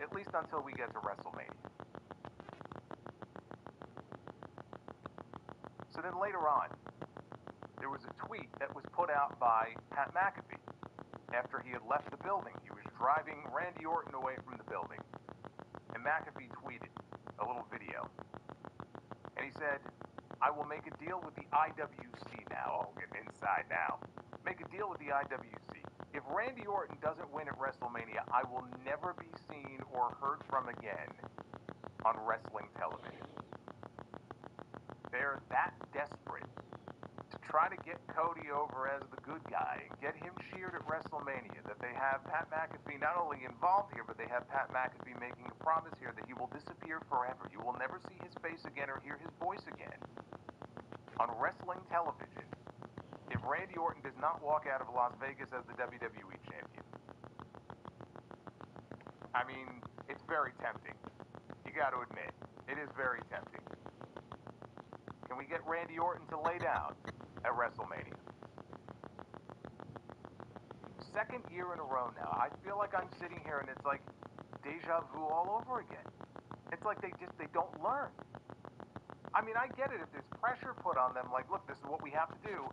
at least until we get to WrestleMania. So then later on, there was a tweet that was put out by Pat McAfee after he had left the building. He was driving Randy Orton away from the building, and McAfee tweeted a little video. And he said, I will make a deal with the IWC now. Oh, get inside now. Make a deal with the IWC. If Randy Orton doesn't win at WrestleMania, I will never be seen or heard from again on wrestling television. They're that desperate to try to get Cody over as the good guy and get him cheered at WrestleMania that they have Pat McAfee not only involved here, but they have Pat McAfee making a promise here that he will disappear forever. You will never see his face again or hear his voice again on wrestling television if Randy Orton does not walk out of Las Vegas as the WWE champion. I mean, it's very tempting. You got to admit, it is very tempting. Can we get Randy Orton to lay down at WrestleMania? Second year in a row now. I feel like I'm sitting here and it's like deja vu all over again. It's like they don't learn. I mean, I get it if there's pressure put on them, like, look, this is what we have to do.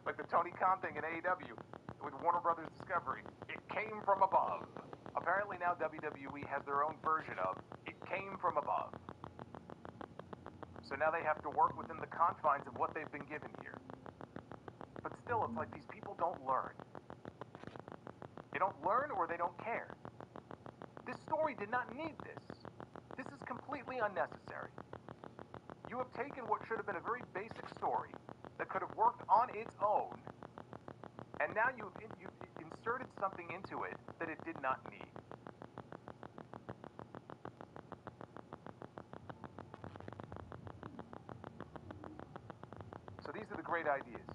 like the Tony Khan thing in AEW with Warner Brothers Discovery. It came from above. Apparently now WWE has their own version of it came from above. So now they have to work within the confines of what they've been given here. But still, it's like these people don't learn. They don't learn or they don't care. This story did not need this. This is completely unnecessary. You have taken what should have been a very basic story that could have worked on its own, and now you've inserted something into it that it did not need. So these are the great ideas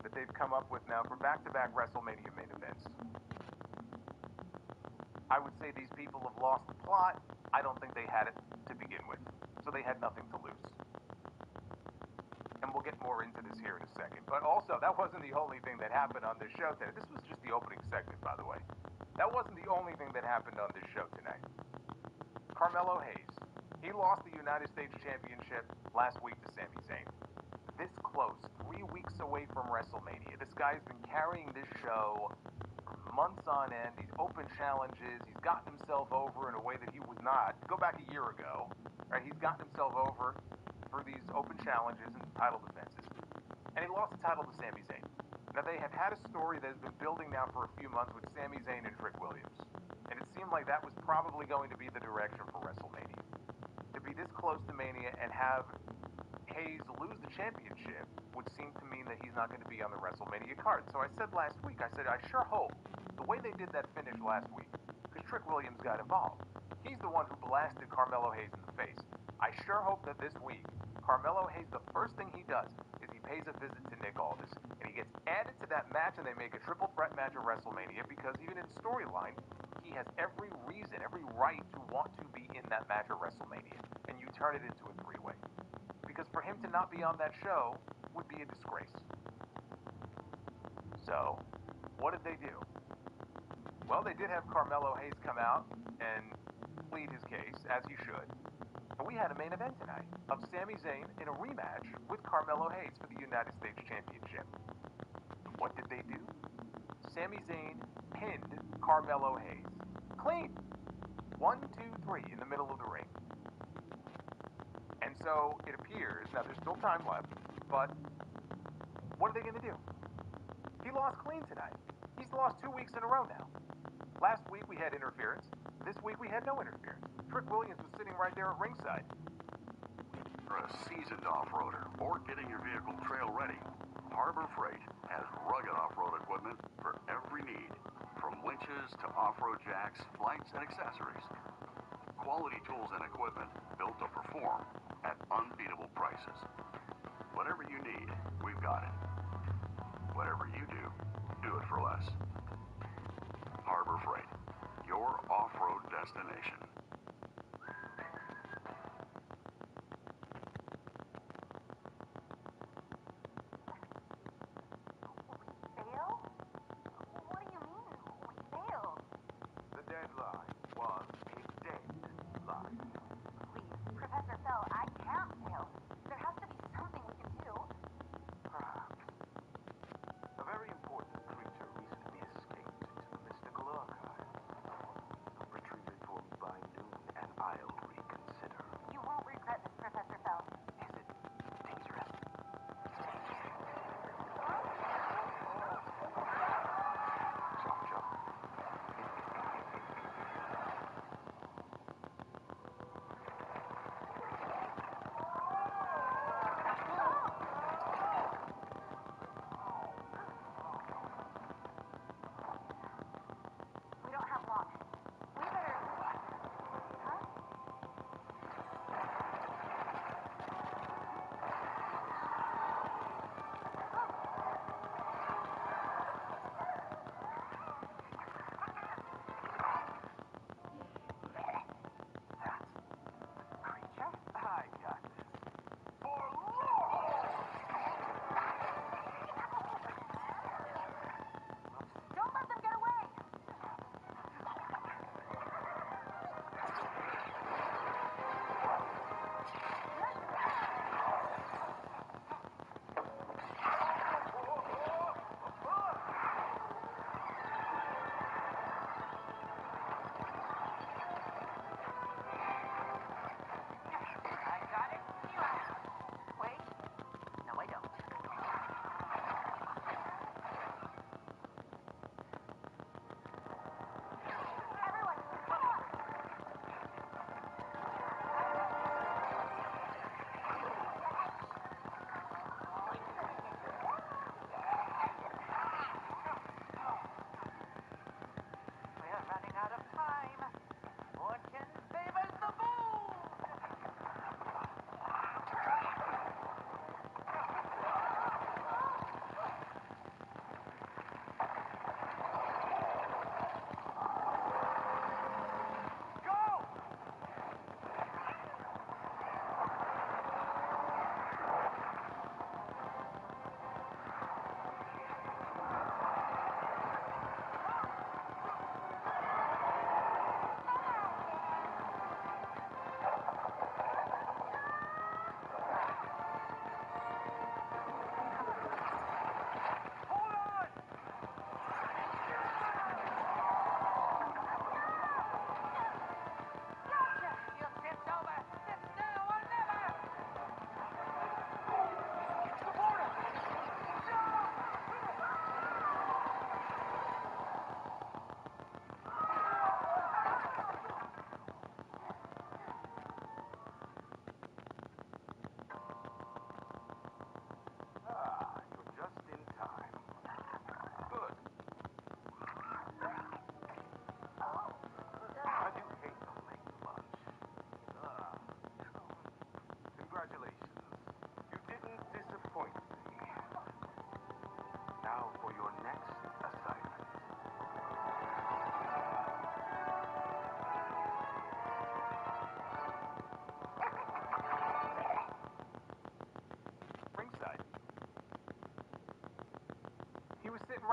that they've come up with now for back-to-back WrestleMania main events. I would say these people have lost the plot. I don't think they had it to begin with, so they had nothing to lose. And we'll get more into this here in a second. But also, that wasn't the only thing that happened on this show today. This was just the opening segment, by the way. That wasn't the only thing that happened on this show tonight. Carmelo Hayes. He lost the United States Championship last week to Sami Zayn. This close, 3 weeks away from WrestleMania. This guy's been carrying this show for months on end. These open challenges. He's gotten himself over in a way that he was not. Go back a year ago. Right? He's gotten himself over for these open challenges and title defenses. And he lost the title to Sami Zayn. Now, they have had a story that has been building now for a few months with Sami Zayn and Trick Williams. And it seemed like that was probably going to be the direction for WrestleMania. To be this close to Mania and have Hayes lose the championship would seem to mean that he's not going to be on the WrestleMania card. So I said last week, I sure hope the way they did that finish last week, because Trick Williams got involved. He's the one who blasted Carmelo Hayes in the face. I sure hope that this week, Carmelo Hayes, the first thing he does is he pays a visit to Nick Aldis, and he gets added to that match, and they make a triple threat match at WrestleMania, because even in storyline, he has every reason, every right to want to be in that match at WrestleMania, and you turn it into a three-way. Because for him to not be on that show would be a disgrace. So, what did they do? Well, they did have Carmelo Hayes come out and plead his case, as he should. And we had a main event tonight of Sami Zayn in a rematch with Carmelo Hayes for the United States Championship. What did they do? Sami Zayn pinned Carmelo Hayes. Clean. 1, 2, 3 in the middle of the ring. And so it appears, now there's still time left, but what are they going to do? He lost clean tonight. He's lost 2 weeks in a row now. Last week we had interference. This week we had no interference. Trick Williams was sitting right there at ringside. You're a seasoned off-roader or getting your vehicle trail ready. Harbor Freight has rugged off-road equipment for every need, from winches to off-road jacks, flights, and accessories. Quality tools and equipment built to perform at unbeatable prices. Whatever you need, we've got it. Whatever you do it for less. Harbor Freight, your off-road destination. Fail? What do you mean, we failed? The deadline was a dead line.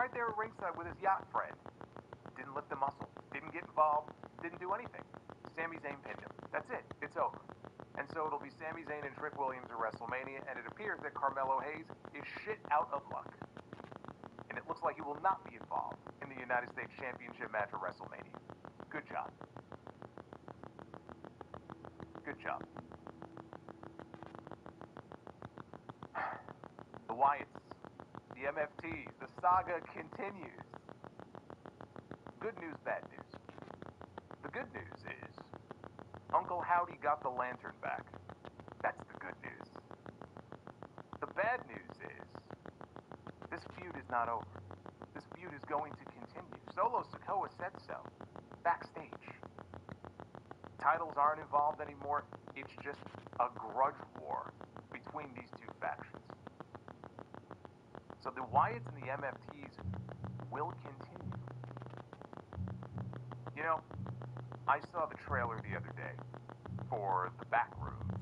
right there at ringside with his yacht friend. Didn't lift a muscle, didn't get involved, didn't do anything. Sami Zayn pinned him. That's it. It's over. And so it'll be Sami Zayn and Trick Williams at WrestleMania, and it appears that Carmelo Hayes is shit out of luck. And it looks like he will not be involved in the United States Championship match at WrestleMania. Good job. Good job. The Wyatts, the MFTs, the saga continues. Good news, bad news. The good news is Uncle Howdy got the lantern back. That's the good news. The bad news is this feud is not over. This feud is going to continue. Solo Sikoa said so. Backstage. Titles aren't involved anymore. It's just a grudge war between these two factions. So the Wyatts and the MFTs will continue. You know, I saw the trailer the other day for the Backrooms.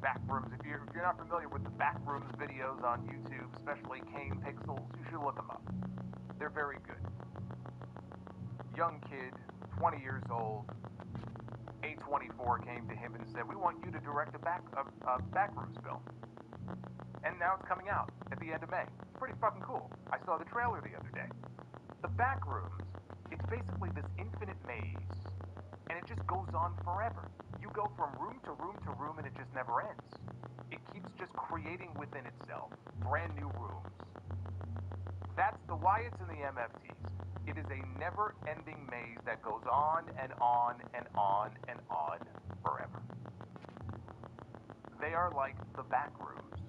Backrooms, if you're not familiar with the Backrooms videos on YouTube, especially Kane Pixels, you should look them up. They're very good. Young kid, 20 years old, A24 came to him and said, we want you to direct a Backrooms film. And now it's coming out at the end of May. Pretty fucking cool. I saw the trailer the other day. The Backrooms, it's basically this infinite maze, and it just goes on forever. You go from room to room to room, and it just never ends. It keeps just creating within itself brand new rooms. That's the Wyatts and the MFTs. It is a never-ending maze that goes on and on and on and on forever. They are like the Backrooms,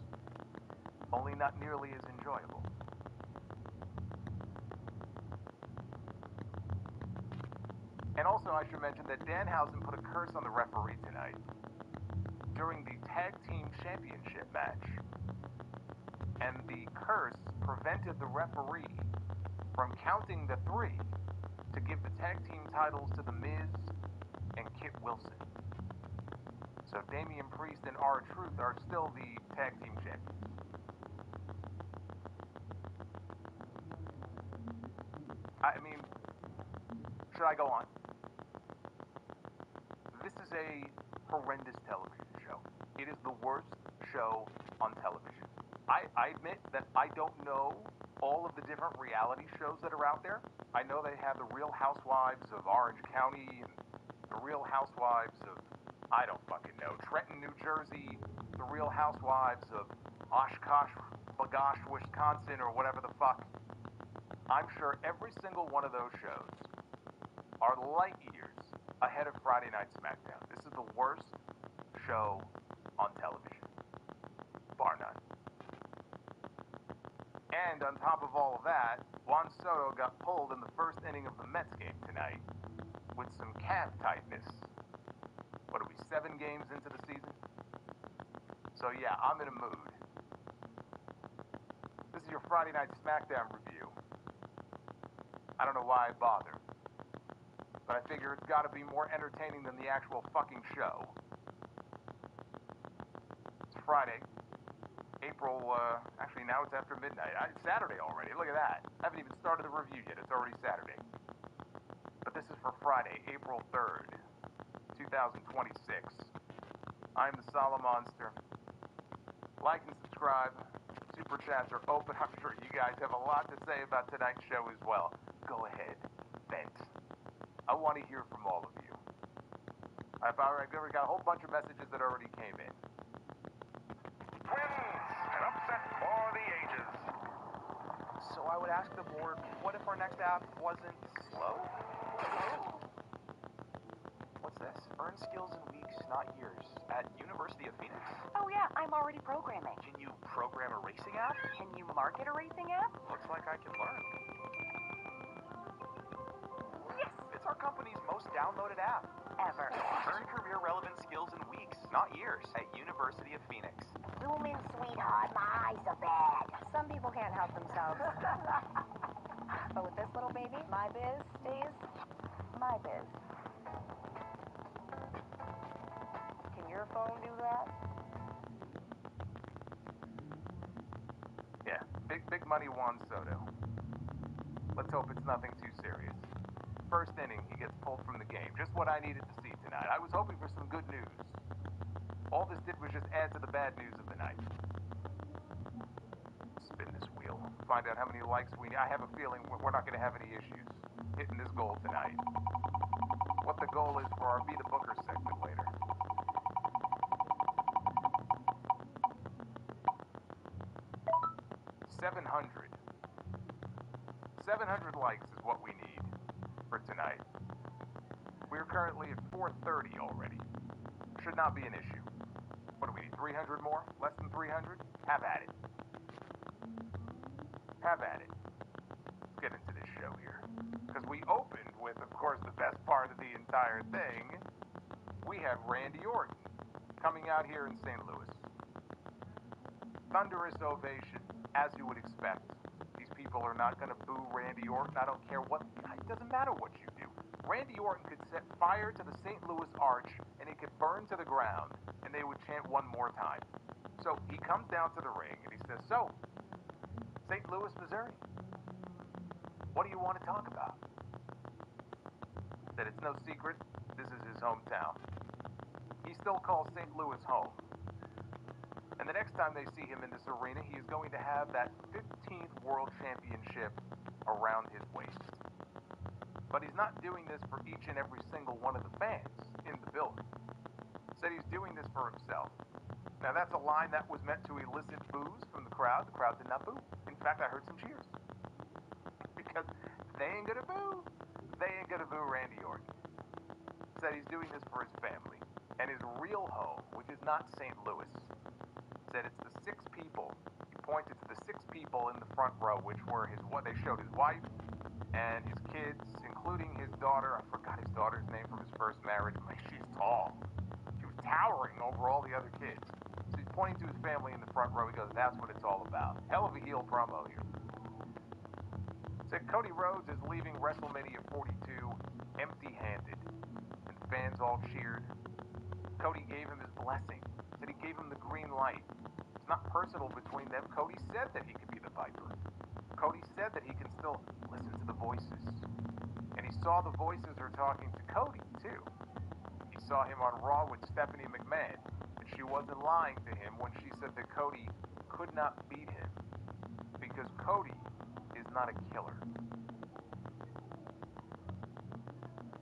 only not nearly as enjoyable. And also, I should mention that Danhausen put a curse on the referee tonight during the Tag Team Championship match. And the curse prevented the referee from counting the 3 to give the tag team titles to The Miz and Kit Wilson. So Damian Priest and R-Truth are still the tag team champions. I mean, should I go on? This is a horrendous television show. It is the worst show on television. I admit that I don't know all of the different reality shows that are out there. I know they have the Real Housewives of Orange County and the Real Housewives of, I don't fucking know, Trenton, New Jersey, the Real Housewives of Oshkosh, Bagosh, Wisconsin, or whatever the fuck. I'm sure every single one of those shows are light years ahead of Friday Night Smackdown. This is the worst show on television, bar none. And on top of all of that, Juan Soto got pulled in the first inning of the Mets game tonight with some calf tightness. What are we, 7 games into the season? So yeah, I'm in a mood. This is your Friday Night Smackdown review. I don't know why I bother, but I figure it's got to be more entertaining than the actual fucking show. It's Friday, April, actually now it's after midnight. It's Saturday already, look at that. I haven't even started the review yet, it's already Saturday. But this is for Friday, April 3rd, 2026. I'm the Solid Monster. Like and subscribe. Super chats are open. I'm sure you guys have a lot to say about tonight's show as well. Go ahead, vent. I want to hear from all of you. I've already got a whole bunch of messages that already came in. Twins, an upset for the ages. So I would ask the board, what if our next app wasn't slow? What's this? Earn skills in weeks, not years, at University of Phoenix? Oh yeah, I'm already programming. Can you program a racing app? Can you market a racing app? Looks like I can learn. Yes! It's our company's most downloaded app. Ever. Earn career-relevant skills in weeks, not years, at University of Phoenix. Zoom in, sweetheart. My eyes are bad. Some people can't help themselves. But with this little baby, my biz stays my biz. Can your phone do that? Yeah, big money Juan Soto. Let's hope it's nothing too serious. First inning, he gets pulled from the game. Just what I needed to see tonight. I was hoping for some good news. All this did was just add to the bad news of the night. Spin this wheel. Find out how many likes we need. I have a feeling we're not going to have any issues hitting this goal tonight. What the goal is for our Be the Booker segment later. $700 likes is what we need for tonight. We're currently at 430 already. Should not be an issue. What do we need, 300 more? Less than 300? Have at it. Have at it. Let's get into this show here. Because we opened with, of course, the best part of the entire thing. We had Randy Orton coming out here in St. Louis. Thunderous ovation, as you would expect. These people are not going to boo Randy Orton. I don't care what, it doesn't matter what you do. Randy Orton could set fire to the St. Louis Arch and it could burn to the ground and they would chant one more time. So he comes down to the ring and he says, so, St. Louis, Missouri, what do you want to talk about? Said it's no secret, this is his hometown. He still calls St. Louis home. And the next time they see him in this arena, he is going to have that 15th World Championship around his waist. But he's not doing this for each and every single one of the fans in the building. Said he's doing this for himself. Now that's a line that was meant to elicit boos from the crowd. The crowd did not boo. In fact, I heard some cheers. Because they ain't gonna boo. They ain't gonna boo Randy Orton. Said he's doing this for his family. And his real home, which is not St. Louis. Said it's the 6 people. He pointed to the 6 people in the front row, which were what they showed his wife and his kids, including his daughter. I forgot his daughter's name from his first marriage. She's tall. She was towering over all the other kids. So he's pointing to his family in the front row. He goes, that's what it's all about. Hell of a heel promo here. Said Cody Rhodes is leaving WrestleMania 42 empty-handed. And fans all cheered. Cody gave him his blessing. Said he gave him the green light. It's not personal between them. Cody said that he could be the Viper. Cody said that he can still listen to the voices. And he saw the voices are talking to Cody, too. He saw him on Raw with Stephanie McMahon, and she wasn't lying to him when she said that Cody could not beat him because Cody is not a killer.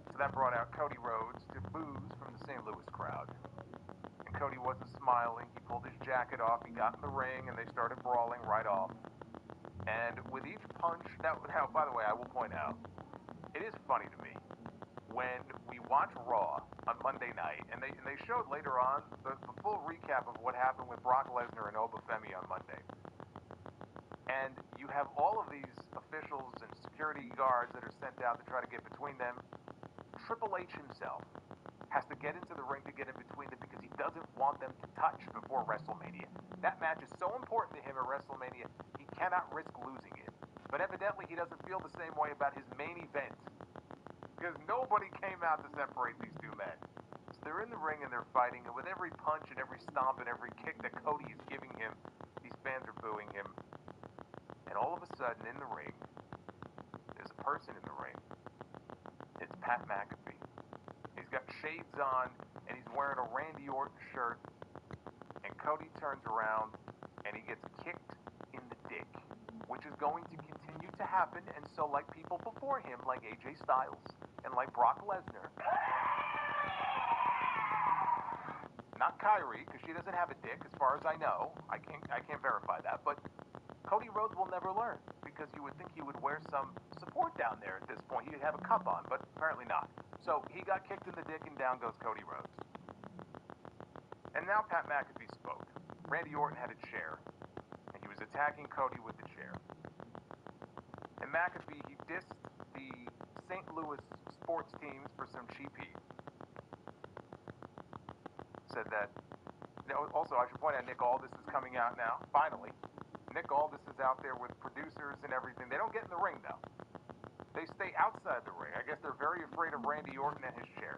So that brought out Cody Rhodes to boos from the St. Louis crowd. And Cody wasn't smiling. He pulled his jacket off. He got in the ring, and they started brawling right off. And with each punch, now, by the way, I will point out, it is funny to me when we watch Raw on Monday night, and they showed later on the full recap of what happened with Brock Lesnar and Obafemi on Monday. And you have all of these officials and security guards that are sent out to try to get between them. Triple H himself has to get into the ring to get in between them because he doesn't want them to touch before WrestleMania. That match is so important to him at WrestleMania, he cannot risk losing it. But evidently he doesn't feel the same way about his main event because nobody came out to separate these two men. So they're in the ring and they're fighting, and with every punch and every stomp and every kick that Cody is giving him, these fans are booing him. And all of a sudden in the ring, there's a person in the ring. It's Pat McAfee. He's got shades on, and he's wearing a Randy Orton shirt. And Cody turns around, and he gets kicked in the dick, which is going to continue to happen. And so, like people before him, like AJ Styles and like Brock Lesnar, not Kyrie, because she doesn't have a dick, as far as I know. I can't verify that, but Cody Rhodes will never learn because you would think he would wear some support down there at this point. He'd have a cup on, but apparently not. So he got kicked in the dick and down goes Cody Rhodes. And now Pat McAfee spoke. Randy Orton had a chair, and he was attacking Cody with the chair. And McAfee, he dissed the St. Louis sports teams for some cheap heat. Said that, also I should point out Nick Aldis is coming out now, finally. Nick Aldis is out there with producers and everything. They don't get in the ring, though. They stay outside the ring. I guess they're very afraid of Randy Orton and his chair.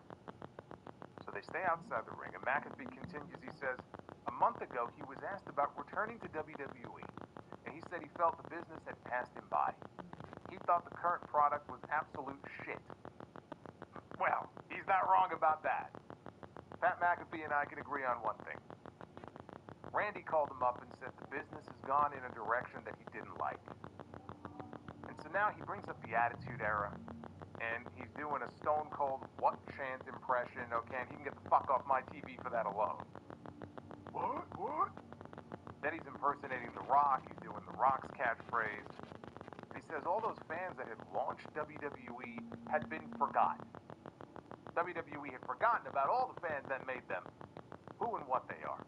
So they stay outside the ring. And McAfee continues, he says, a month ago he was asked about returning to WWE. And he said he felt the business had passed him by. he thought the current product was absolute shit. Well, he's not wrong about that. Pat McAfee and I can agree on one thing. Randy called him up and said the business has gone in a direction that he didn't like. And so now he brings up the Attitude Era, and he's doing a Stone Cold what chant impression, okay, and he can get the fuck off my TV for that alone. What? Then he's impersonating The Rock, he's doing The Rock's catchphrase. And he says all those fans that had launched WWE had been forgotten. WWE had forgotten about all the fans that made them who and what they are.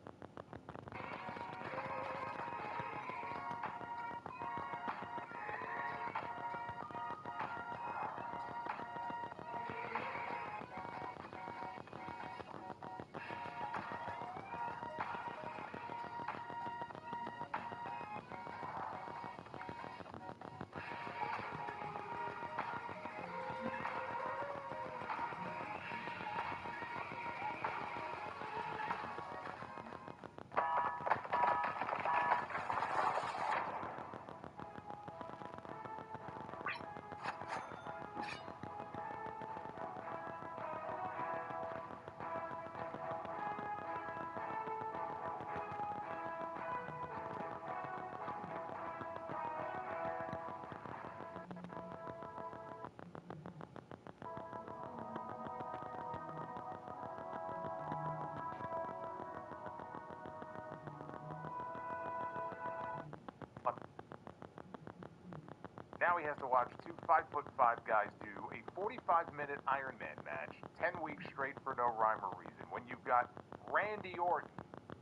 Now he has to watch two 5'5" guys do a 45-minute Iron Man match, 10 weeks straight for no rhyme or reason, when you've got Randy Orton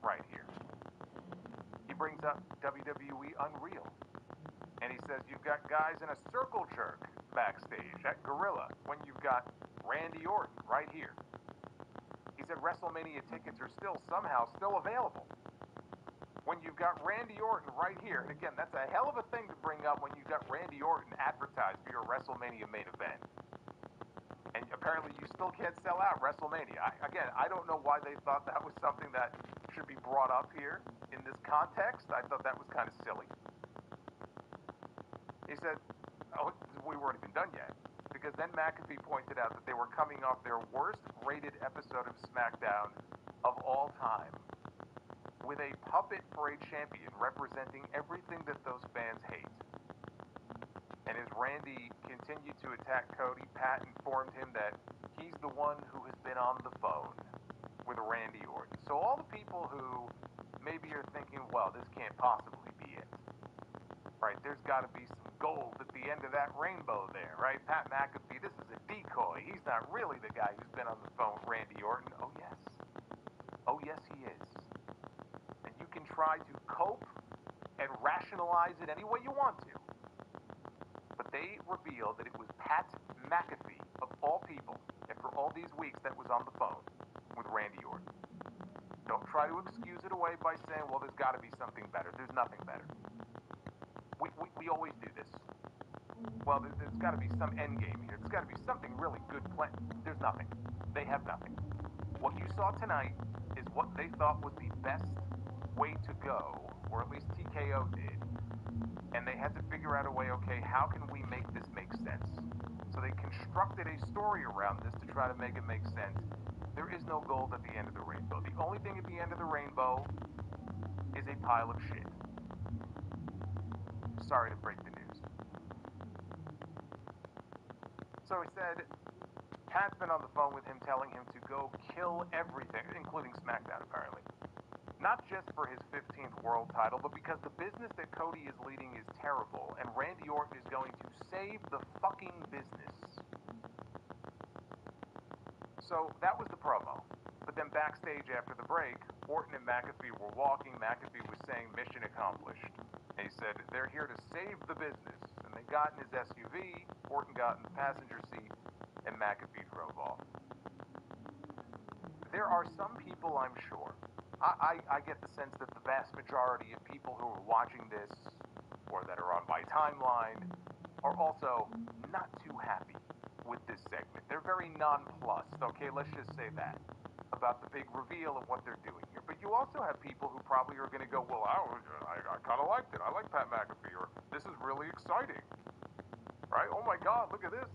right here. He brings up WWE Unreal. And he says you've got guys in a circle jerk backstage at Gorilla when you've got Randy Orton right here. He said WrestleMania tickets are still available. When you've got Randy Orton right here, and again, that's a hell of a thing to bring up when you've got Randy Orton advertised for your WrestleMania main event. And apparently you still can't sell out WrestleMania. I don't know why they thought that was something that should be brought up here in this context. I thought that was kind of silly. He said, oh, we weren't even done yet. Because then McAfee pointed out that they were coming off their worst rated episode of Smackdown of all time, with a puppet for a champion representing everything that those fans hate. And as Randy continued to attack Cody, Pat informed him that he's the one who has been on the phone with Randy Orton. So all the people who maybe are thinking, well, this can't possibly be it. Right, there's got to be some gold at the end of that rainbow there, right? Pat McAfee, this is a decoy. He's not really the guy who's been on the phone with Randy Orton. Oh, yes. Oh, yes, he is. And you can try to cope and rationalize it any way you want to. But they revealed that it was Pat McAfee, of all people, after all these weeks, that was on the phone with Randy Orton. Don't try to excuse it away by saying, well, there's got to be something better. There's nothing better. We always do this. Well, there's got to be some end game here. There's got to be something really good planned. There's nothing. They have nothing. What you saw tonight is what they thought was the best way to go, or at least TKO did. And they had to figure out a way, okay, how can we make this make sense? So they constructed a story around this to try to make it make sense. There is no gold at the end of the rainbow. The only thing at the end of the rainbow is a pile of shit. Sorry to break the news. So he said, Pat's been on the phone with him telling him to go kill everything, including Smackdown apparently. Not just for his 15th world title, but because the business that Cody is leading is terrible, and Randy Orton is going to save the fucking business. So that was the promo. But then backstage after the break, Orton and McAfee were walking. McAfee was saying mission accomplished. And he said, they're here to save the business. And they got in his SUV, Orton got in the passenger seat, and McAfee drove off. There are some people, I'm sure, I get the sense that the vast majority of people who are watching this, or that are on my timeline, are also not too happy with this segment. They're very nonplussed, okay, let's just say that, about the big reveal of what they're doing here. But you also have people who probably are going to go, well, I kind of liked it. I like Pat McAfee, or this is really exciting. right? Oh my God, look at this.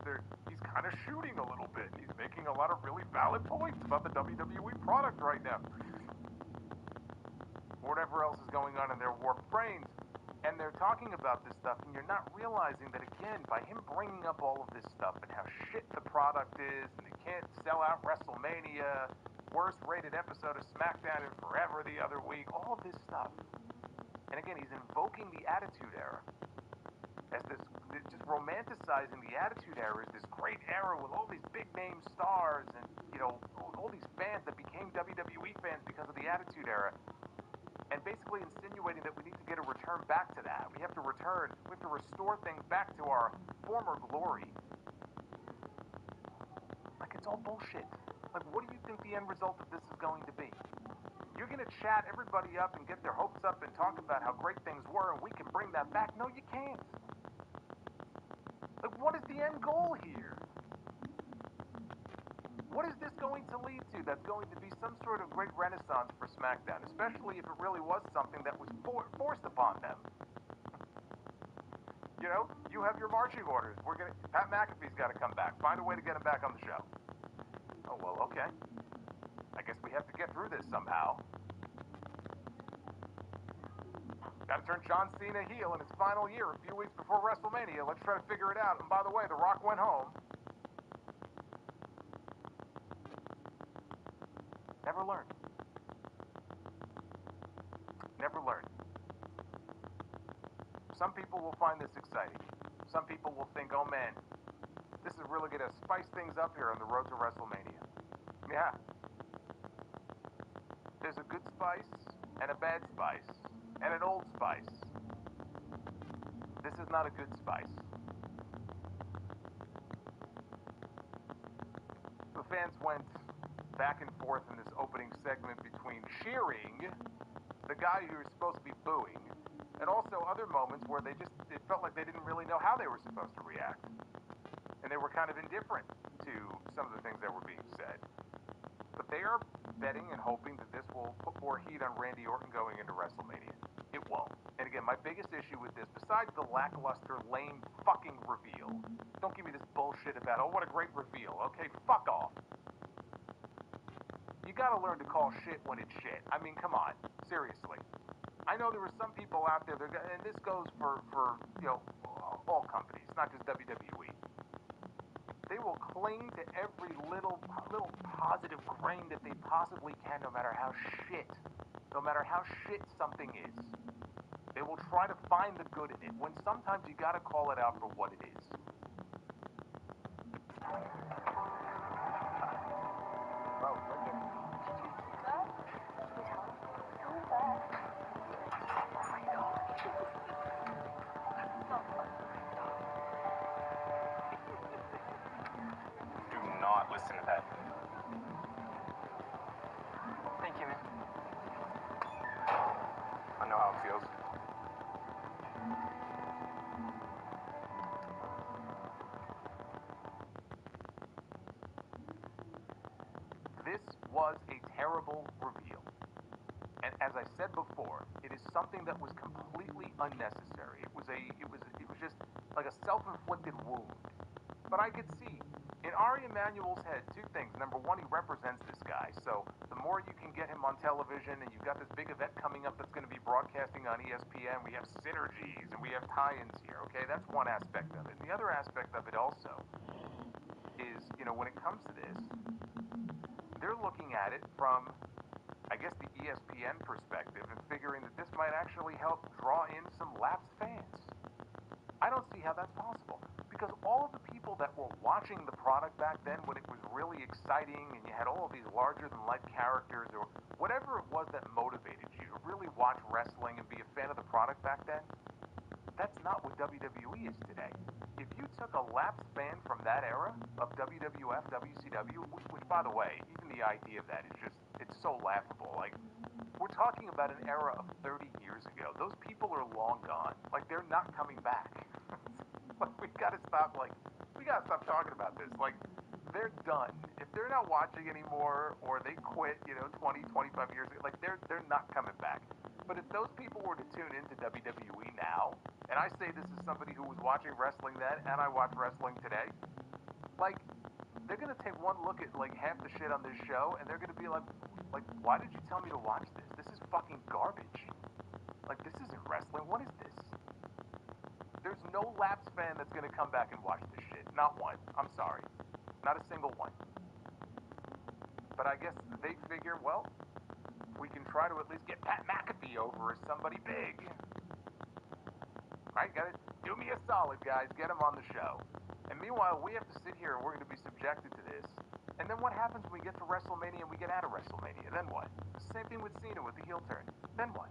He's kind of shooting a little bit. He's making a lot of really valid points about the WWE product right now. Whatever else is going on in their warped brains. And they're talking about this stuff, and you're not realizing that, again, by him bringing up all of this stuff and how shit the product is, and they can't sell out WrestleMania, worst rated episode of Smackdown in forever the other week, all of this stuff. And again, he's invoking the Attitude Era as this, just romanticizing the Attitude Era as this great era with all these big name stars and, you know, all these fans that became WWE fans because of the Attitude Era. And basically insinuating that we need to get a return back to that. We have to restore things back to our former glory. Like, it's all bullshit. Like, what do you think the end result of this is going to be? You're going to chat everybody up and get their hopes up and talk about how great things were and we can bring that back? No, you can't. Like, what is the end goal here? What is this going to lead to that's going to be some sort of great renaissance for SmackDown, especially if it really was something that was forced upon them? You know, you have your marching orders. Pat McAfee's got to come back. Find a way to get him back on the show. Oh, well, okay. I guess we have to get through this somehow. Got to turn John Cena heel in his final year, a few weeks before WrestleMania. Let's try to figure it out. And by the way, The Rock went home. Never learned. Never learned. Some people will find this exciting. Some people will think, oh man, this is really going to spice things up here on the road to WrestleMania. Yeah. There's a good spice and a bad spice and an old spice. This is not a good spice. The fans went back and forth in this opening segment between cheering the guy who was supposed to be booing and also other moments where it felt like they didn't really know how they were supposed to react. And they were kind of indifferent to some of the things that were being said. But they are betting and hoping that this will put more heat on Randy Orton going into WrestleMania. It won't. And again, my biggest issue with this, besides the lackluster, lame fucking reveal, don't give me this bullshit about, oh, what a great reveal. Okay, fuck off. You gotta learn to call shit when it's shit. I mean, come on. Seriously. I know there were some people out there, and this goes for you know, all companies, not just WWE. They will cling to every little positive grain that they possibly can, no matter how shit something is. They will try to find the good in it, when sometimes you gotta call it out for what it is. Do not listen to that. Thank you, man. I know how it feels. This was a terrible reveal. And as I said before, it is something that was completely unnecessary. It was just like a self-inflicted wound. But I could see in Ari Emanuel's head two things. Number one, he represents this guy. So the more you can get him on television, and you've got this big event coming up that's going to be broadcasting on ESPN, we have synergies and we have tie-ins here. Okay, that's one aspect of it. And the other aspect of it also is, you know, when it comes to this, they're looking at it from, I guess, the ESPN perspective and figuring that this might actually help draw in some lapsed fans. I don't see how that's possible, because all of the people that were watching the product back then when it was really exciting and you had all of these larger-than-life characters or whatever it was that motivated you to really watch wrestling and be a fan of the product back then, that's not what WWE is today. If you took a lapsed fan from that era of WWF, WCW, which by the way, even the idea of that is just, it's so laughable. Like, we're talking about an era of 30 years ago. Those people are long gone. Like, they're not coming back. Like, we gotta stop talking about this. Like, they're done. If they're not watching anymore or they quit, 20, 25 years ago, like, they're not coming back. But if those people were to tune into WWE now, and I say this as somebody who was watching wrestling then, and I watch wrestling today, like, they're gonna take one look at like half the shit on this show, and they're gonna be like, why did you tell me to watch this? This is fucking garbage. Like, this isn't wrestling. What is this? There's no Laps fan that's gonna come back and watch this shit. Not one. I'm sorry. Not a single one. But I guess they figure, well, we can try to at least get Pat McAfee over as somebody big. Right? Gotta do me a solid, guys. Get him on the show. And meanwhile, we have to sit here and we're going to be subjected to this. And then what happens when we get to WrestleMania and we get out of WrestleMania? Then what? Same thing with Cena with the heel turn. Then what?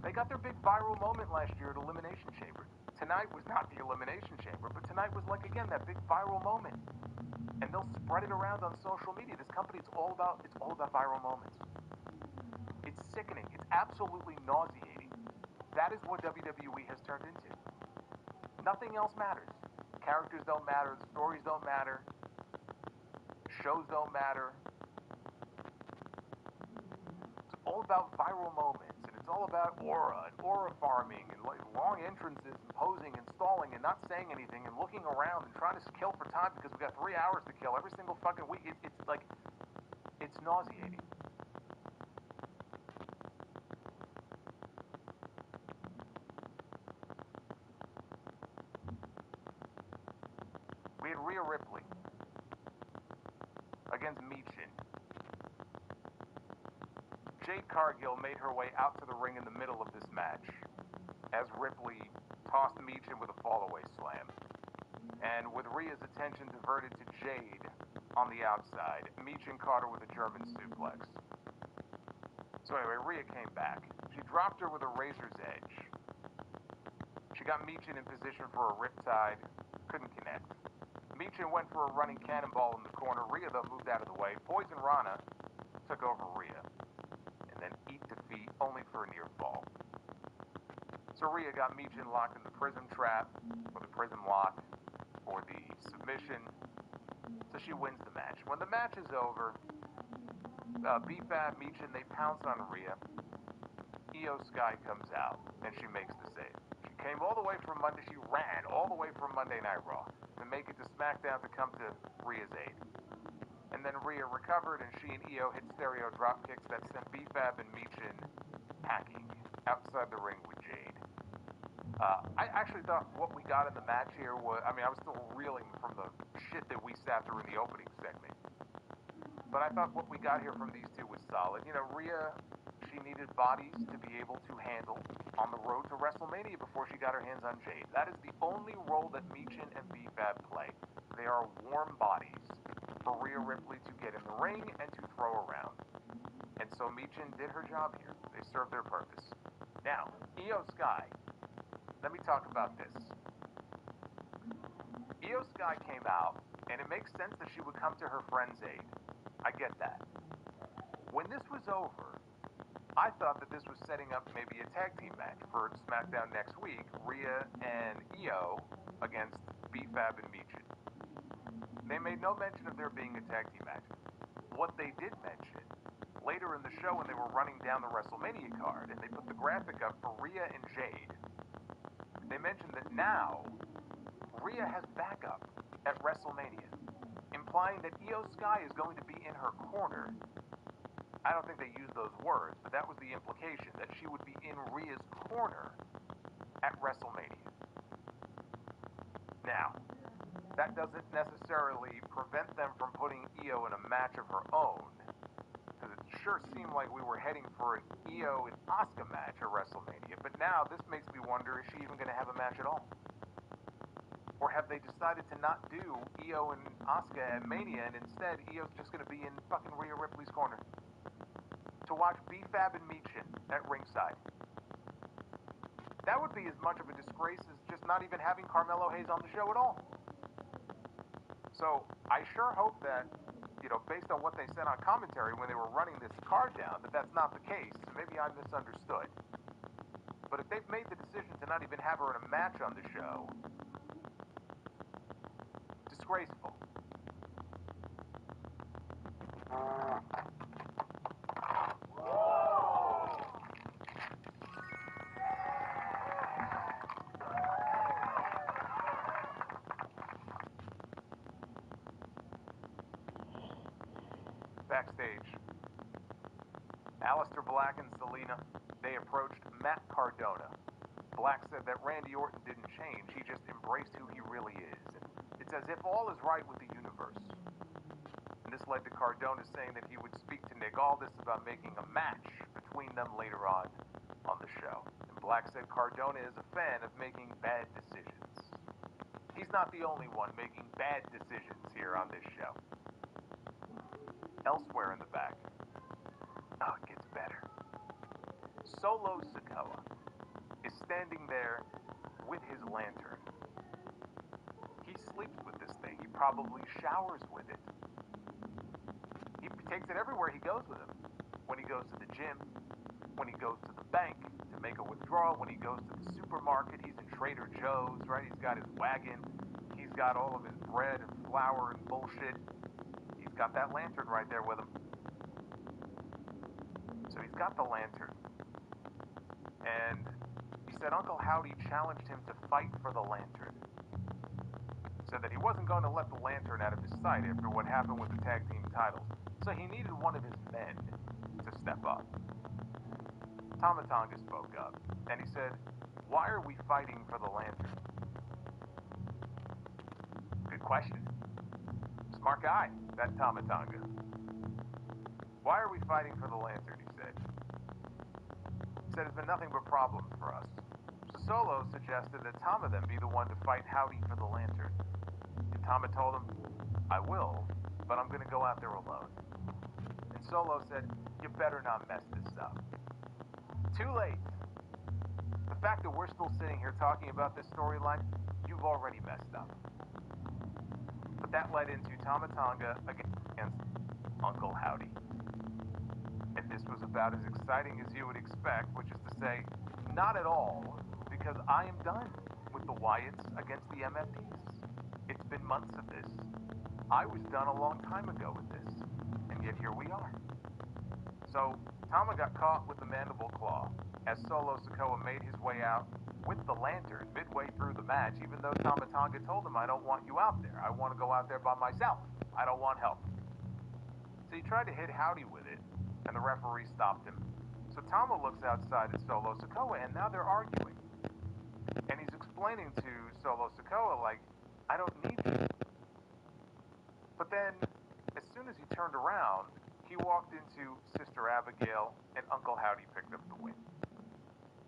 They got their big viral moment last year at Elimination Chamber. Tonight was not the Elimination Chamber, but tonight was like, again, that big viral moment. And they'll spread it around on social media. This company, it's all about viral moments. It's sickening. It's absolutely nauseating. That is what WWE has turned into. Nothing else matters. Characters don't matter. Stories don't matter. Shows don't matter. It's all about viral moments, and it's all about aura and aura farming and like long entrances and posing and stalling and not saying anything and looking around and trying to kill for time because we got 3 hours to kill every single fucking week. It's like, it's nauseating. We had Rhea Ripley against Michin. Jade Cargill made her way out to the ring in the middle of this match as Ripley tossed Michin with a fallaway slam. And with Rhea's attention diverted to Jade on the outside, Michin caught her with a German suplex. So anyway, Rhea came back. She dropped her with a razor's edge. She got Michin in position for a riptide, couldn't connect. Michin went for a running cannonball in the corner. Rhea, though, moved out of the way. Poison Rana took over Rhea. And then eat defeat only for a near fall. So Rhea got Michin locked in the prism trap, or the prism lock, for the submission. So she wins the match. When the match is over, B-Fab, Michin, they pounce on Rhea. Io Sky comes out, and she makes the save. She came all the way from Monday. She ran all the way from Monday Night Raw to make it to Smackdown to come to Rhea's aid. And then Rhea recovered, and she and Io hit stereo drop kicks that sent B-Fab and Michin hacking outside the ring with Jade. I actually thought what we got in the match here was, I mean, I was still reeling from the shit that we sat through in the opening segment. But I thought what we got here from these two was solid. You know, Rhea, she needed bodies to be able to handle on the road to WrestleMania before she got her hands on Jade. That is the only role that Michin and B-Fab play. They are warm bodies for Rhea Ripley to get in the ring and to throw around. And so Michin did her job here. They served their purpose. Now, Io Sky, let me talk about this. Io Sky came out, and it makes sense that she would come to her friend's aid. I get that. When this was over, I thought that this was setting up maybe a tag team match for SmackDown next week, Rhea and Io against B-Fab and Michin. They made no mention of there being a tag team match. What they did mention, later in the show when they were running down the WrestleMania card and they put the graphic up for Rhea and Jade, they mentioned that now Rhea has backup at WrestleMania, implying that Io Sky is going to be in her corner. I don't think they used those words, but that was the implication, that she would be in Rhea's corner at WrestleMania. Now, that doesn't necessarily prevent them from putting Io in a match of her own, because it sure seemed like we were heading for an Io and Asuka match at WrestleMania, but now this makes me wonder, is she even going to have a match at all? Or have they decided to not do Io and Asuka at Mania, and instead Io's just going to be in fucking Rhea Ripley's corner to watch B-Fab and Michin at ringside? That would be as much of a disgrace as just not even having Carmelo Hayes on the show at all. So I sure hope that, you know, based on what they said on commentary when they were running this card down, that that's not the case. Maybe I misunderstood. But if they've made the decision to not even have her in a match on the show, disgraceful. Backstage, Aleister Black and Selena, they approached Matt Cardona. Black said that Randy Orton didn't change, he just embraced who he really is. It's as if all is right with the universe. And this led to Cardona saying that he would speak to Nick Aldis about making a match between them later on the show. And Black said Cardona is a fan of making bad decisions. He's not the only one making bad decisions here on this show. Elsewhere in the back, oh, it gets better. Solo Sikoa is standing there with his lantern. He sleeps with this thing. He probably showers with it. He takes it everywhere he goes with him. When he goes to the gym, when he goes to the bank to make a withdrawal, when he goes to the supermarket, he's in Trader Joe's, right? He's got his wagon. He's got all of his bread and flour and bullshit. He's got that lantern right there with him. So he's got the lantern. And he said Uncle Howdy challenged him to fight for the lantern. Said that he wasn't going to let the lantern out of his sight after what happened with the tag team titles. So he needed one of his men to step up. Tama Tonga spoke up, and he said, "Why are we fighting for the lantern?" Good question. Smart guy, that Tama Tonga. "Why are we fighting for the lantern?" he said. He said, "It's been nothing but problems for us." So Solo suggested that Tama then be the one to fight Howdy for the lantern. And Tama told him, "I will, but I'm going to go out there alone." And Solo said, "You better not mess this up." Too late. The fact that we're still sitting here talking about this storyline, you've already messed up. But that led into Tama Tonga against Uncle Howdy. And this was about as exciting as you would expect, which is to say, not at all, because I am done with the Wyatts against the MFTs. It's been months of this. I was done a long time ago with this, and yet here we are. So, Tama got caught with the mandible claw as Solo Sikoa made his way out with the lantern midway through the match, even though Tama Tonga told him, "I don't want you out there. I want to go out there by myself. I don't want help." So he tried to hit Howdy with it, and the referee stopped him. So Tama looks outside at Solo Sikoa, and now they're arguing. And he's explaining to Solo Sikoa, like, "I don't need you." But then, as soon as he turned around, he walked into Sister Abigail, and Uncle Howdy picked up the win.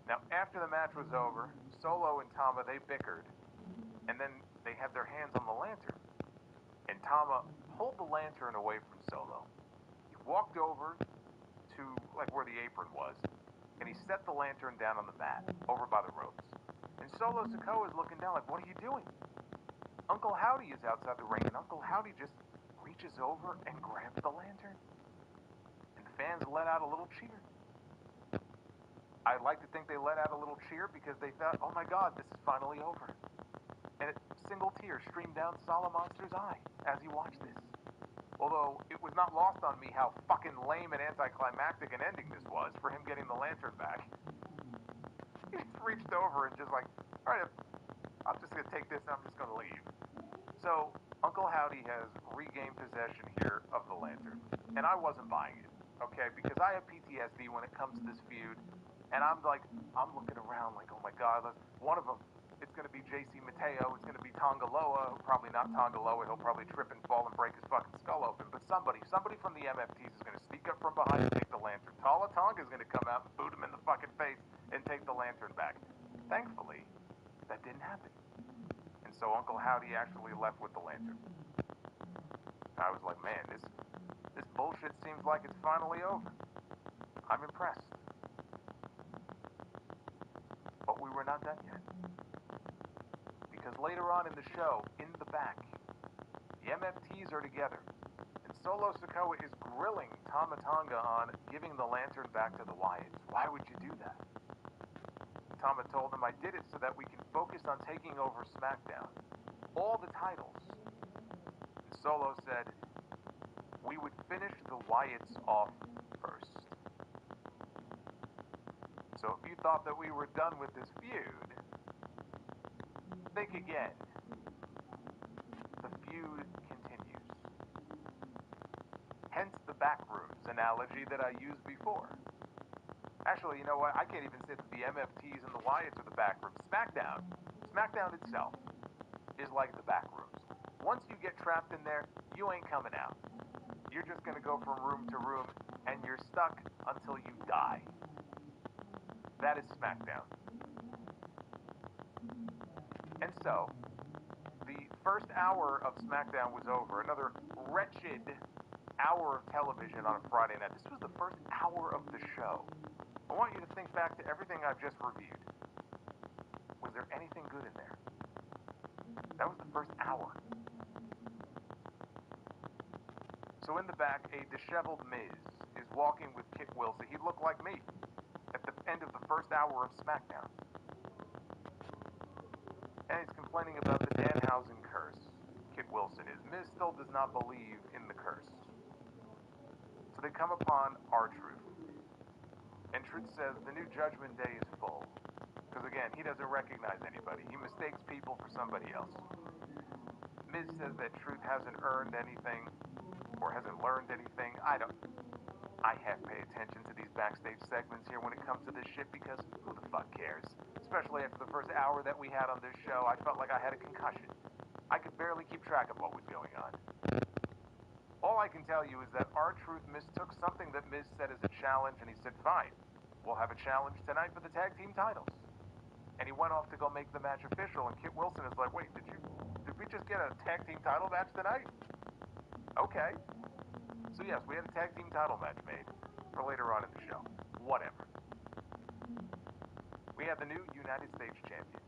Now, after the match was over, Solo and Tama, they bickered, and then they had their hands on the lantern. And Tama pulled the lantern away from Solo. He walked over to, like, where the apron was, and he set the lantern down on the mat, over by the ropes. And Solo Sikoa is looking down like, "What are you doing?" Uncle Howdy is outside the ring, and Uncle Howdy just reaches over and grabs the lantern. And the fans let out a little cheer. I'd like to think they let out a little cheer because they thought, "Oh my God, this is finally over." And a single tear streamed down Solomonster's eye as he watched this. Although, it was not lost on me how fucking lame and anticlimactic an ending this was for him getting the lantern back. He just reached over and just like, "Alright, I'm just going to take this and I'm just going to leave." So, Uncle Howdy has regained possession here of the lantern. And I wasn't buying it, okay? Because I have PTSD when it comes to this feud. And I'm looking around like, oh my God, one of them, it's going to be JC Mateo, it's going to be Tongaloa, probably not Tongaloa, he'll probably trip and fall and break his fucking skull open, but somebody from the MFTs is going to sneak up from behind and take the lantern. Tala Tonga is going to come out and boot him in the fucking face and take the lantern back. Thankfully, that didn't happen. And so Uncle Howdy actually left with the lantern. I was like, man, this bullshit seems like it's finally over. I'm impressed. But we were not done yet. Because later on in the show, in the back, the MFTs are together. And Solo Sikoa is grilling Tama Tonga on giving the lantern back to the Wyatts. Why would you do that? Tama told him, "I did it so that we can focus on taking over Smackdown. All the titles." And Solo said, "We would finish the Wyatts off first." So if you thought that we were done with this feud, think again. The feud continues. Hence the back rooms analogy that I used before. Actually, you know what? I can't even say that the MFTs and the Wyatts are the back rooms. Smackdown itself is like the back rooms. Once you get trapped in there, you ain't coming out. You're just going to go from room to room, and you're stuck until you die. That is Smackdown. And so, the first hour of Smackdown was over. Another wretched hour of television on a Friday night. This was the first hour of the show. I want you to think back to everything I've just reviewed. Was there anything good in there? That was the first hour. So in the back, a disheveled Miz is walking with Kit Wilson. He looked like me at the end of the first hour of SmackDown. And he's complaining about the Danhausen curse. Kit Wilson is. Miz still does not believe in the curse. So they come upon R-Truth. And Truth says the new Judgment Day is full. Because again, he doesn't recognize anybody. He mistakes people for somebody else. Miz says that Truth hasn't earned anything or hasn't learned anything. I half pay attention to these backstage segments here when it comes to this shit because who the fuck cares? Especially after the first hour that we had on this show, I felt like I had a concussion. I could barely keep track of what was going on. All I can tell you is that R-Truth mistook something that Miz said as a challenge, and he said, fine, we'll have a challenge tonight for the tag team titles. And he went off to go make the match official, and Kit Wilson is like, wait, did we just get a tag team title match tonight? Okay. So yes, we had a tag team title match made for later on in the show. Whatever. We had the new United States champion,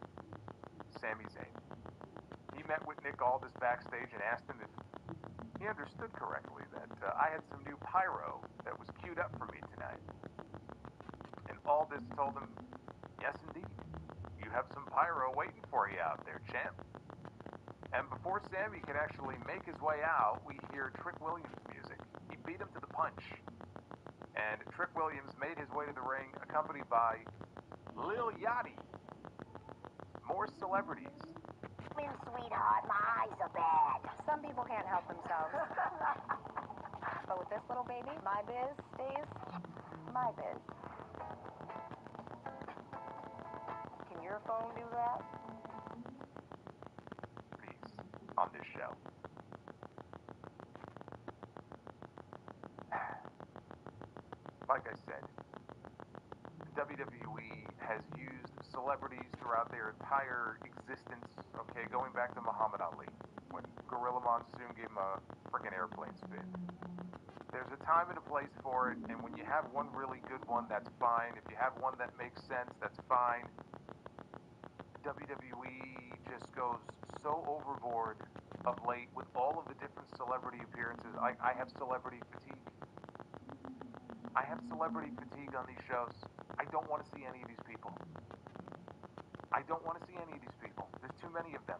Sami Zayn. He met with Nick Aldis backstage and asked him if he understood correctly that I had some new pyro that was queued up for me tonight. And Aldis told him, yes indeed, you have some pyro waiting for you out there, champ. And before Sami could actually make his way out, we hear Trick Williams' music. He beat him to the punch. And Trick Williams made his way to the ring, accompanied by Lil Yachty. More celebrities. Sweetheart, my eyes are bad. Some people can't help themselves. But with this little baby, my biz stays my biz. Can your phone do that? Peace on this show. Like I said, WWE has used celebrities throughout their entire existence, okay, going back to Muhammad Ali, when Gorilla Monsoon gave him a freaking airplane spin. There's a time and a place for it, and when you have one really good one, that's fine. If you have one that makes sense, that's fine. WWE just goes so overboard of late with all of the different celebrity appearances. I have celebrity fatigue. I have celebrity fatigue on these shows. I don't want to see any of these people. I don't want to see any of these people. There's too many of them.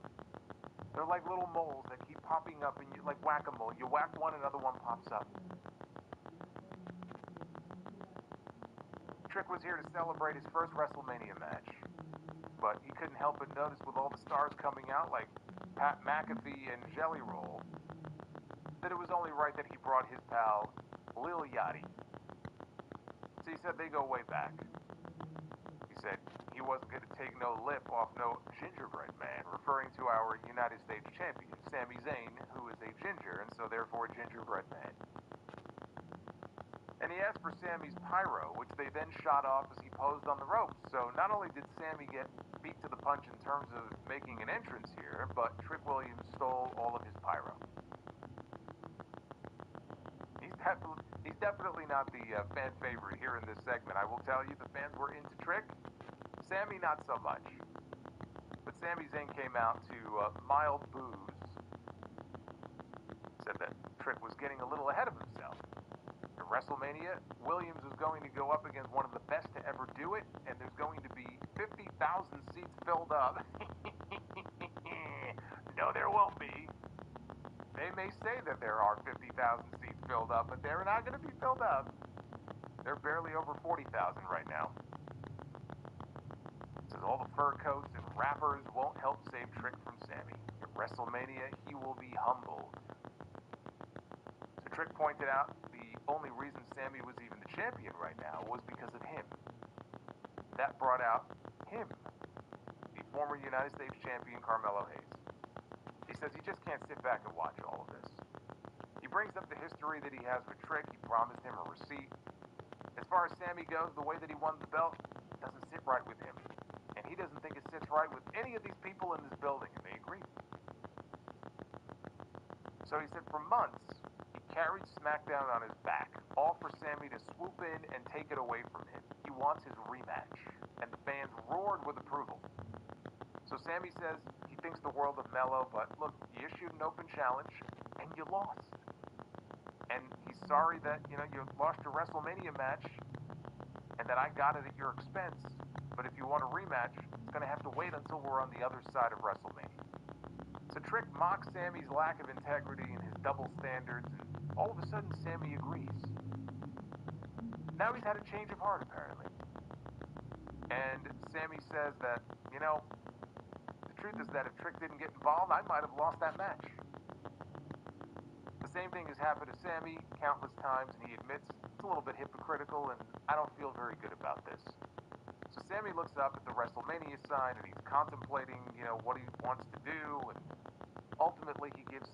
They're like little moles that keep popping up, and you like whack-a-mole. You whack one, another one pops up. Trick was here to celebrate his first WrestleMania match, but he couldn't help but notice with all the stars coming out like Pat McAfee and Jelly Roll that it was only right that he brought his pal Lil Yachty. So he said they go way back. He said he wasn't going to take no lip off no gingerbread man, referring to our United States champion, Sami Zayn, who is a ginger, and so therefore gingerbread man. And he asked for Sami's pyro, which they then shot off as he posed on the ropes. So not only did Sami get beat to the punch in terms of making an entrance here, but Trick Williams stole all of his pyro. He's definitely not the fan favorite here in this segment. I will tell you, the fans were into Trick. Sami, not so much. But Sami Zayn came out to mild boos. Said that Trick was getting a little ahead of himself. At WrestleMania, Williams was going to go up against one of the best to ever do it, and there's going to be 50,000 seats filled up. No, there won't be. They may say that there are 50,000 seats filled up, but they're not going to be filled up. They're barely over 40,000 right now. Says all the fur coats and wrappers won't help save Trick from Sami. At WrestleMania, he will be humbled. So Trick pointed out the only reason Sammy was even the champion right now was because of him. That brought out him, the former United States champion Carmelo Hayes. He says he just can't sit back and watch all of this. He brings up the history that he has with Trick. He promised him a receipt. As far as Sammy goes, the way that he won the belt doesn't sit right with him. And he doesn't think it sits right with any of these people in this building, and they agree. So he said for months, he carried Smackdown on his back, all for Sammy to swoop in and take it away from him. He wants his rematch, and the fans roared with approval. So Sammy says he thinks the world of Melo, but look, you issued an open challenge, and you lost. And he's sorry that, you lost your WrestleMania match, and that I got it at your expense. But if you want a rematch, it's going to have to wait until we're on the other side of WrestleMania. So Trick mocks Sammy's lack of integrity and his double standards, and all of a sudden Sammy agrees. Now he's had a change of heart, apparently. And Sammy says that, the truth is that if Trick didn't get involved, I might have lost that match. The same thing has happened to Sammy countless times, and he admits it's a little bit hypocritical, and I don't feel very good about this. So Sammy looks up at the WrestleMania sign, and he's contemplating, what he wants to do, and ultimately he gives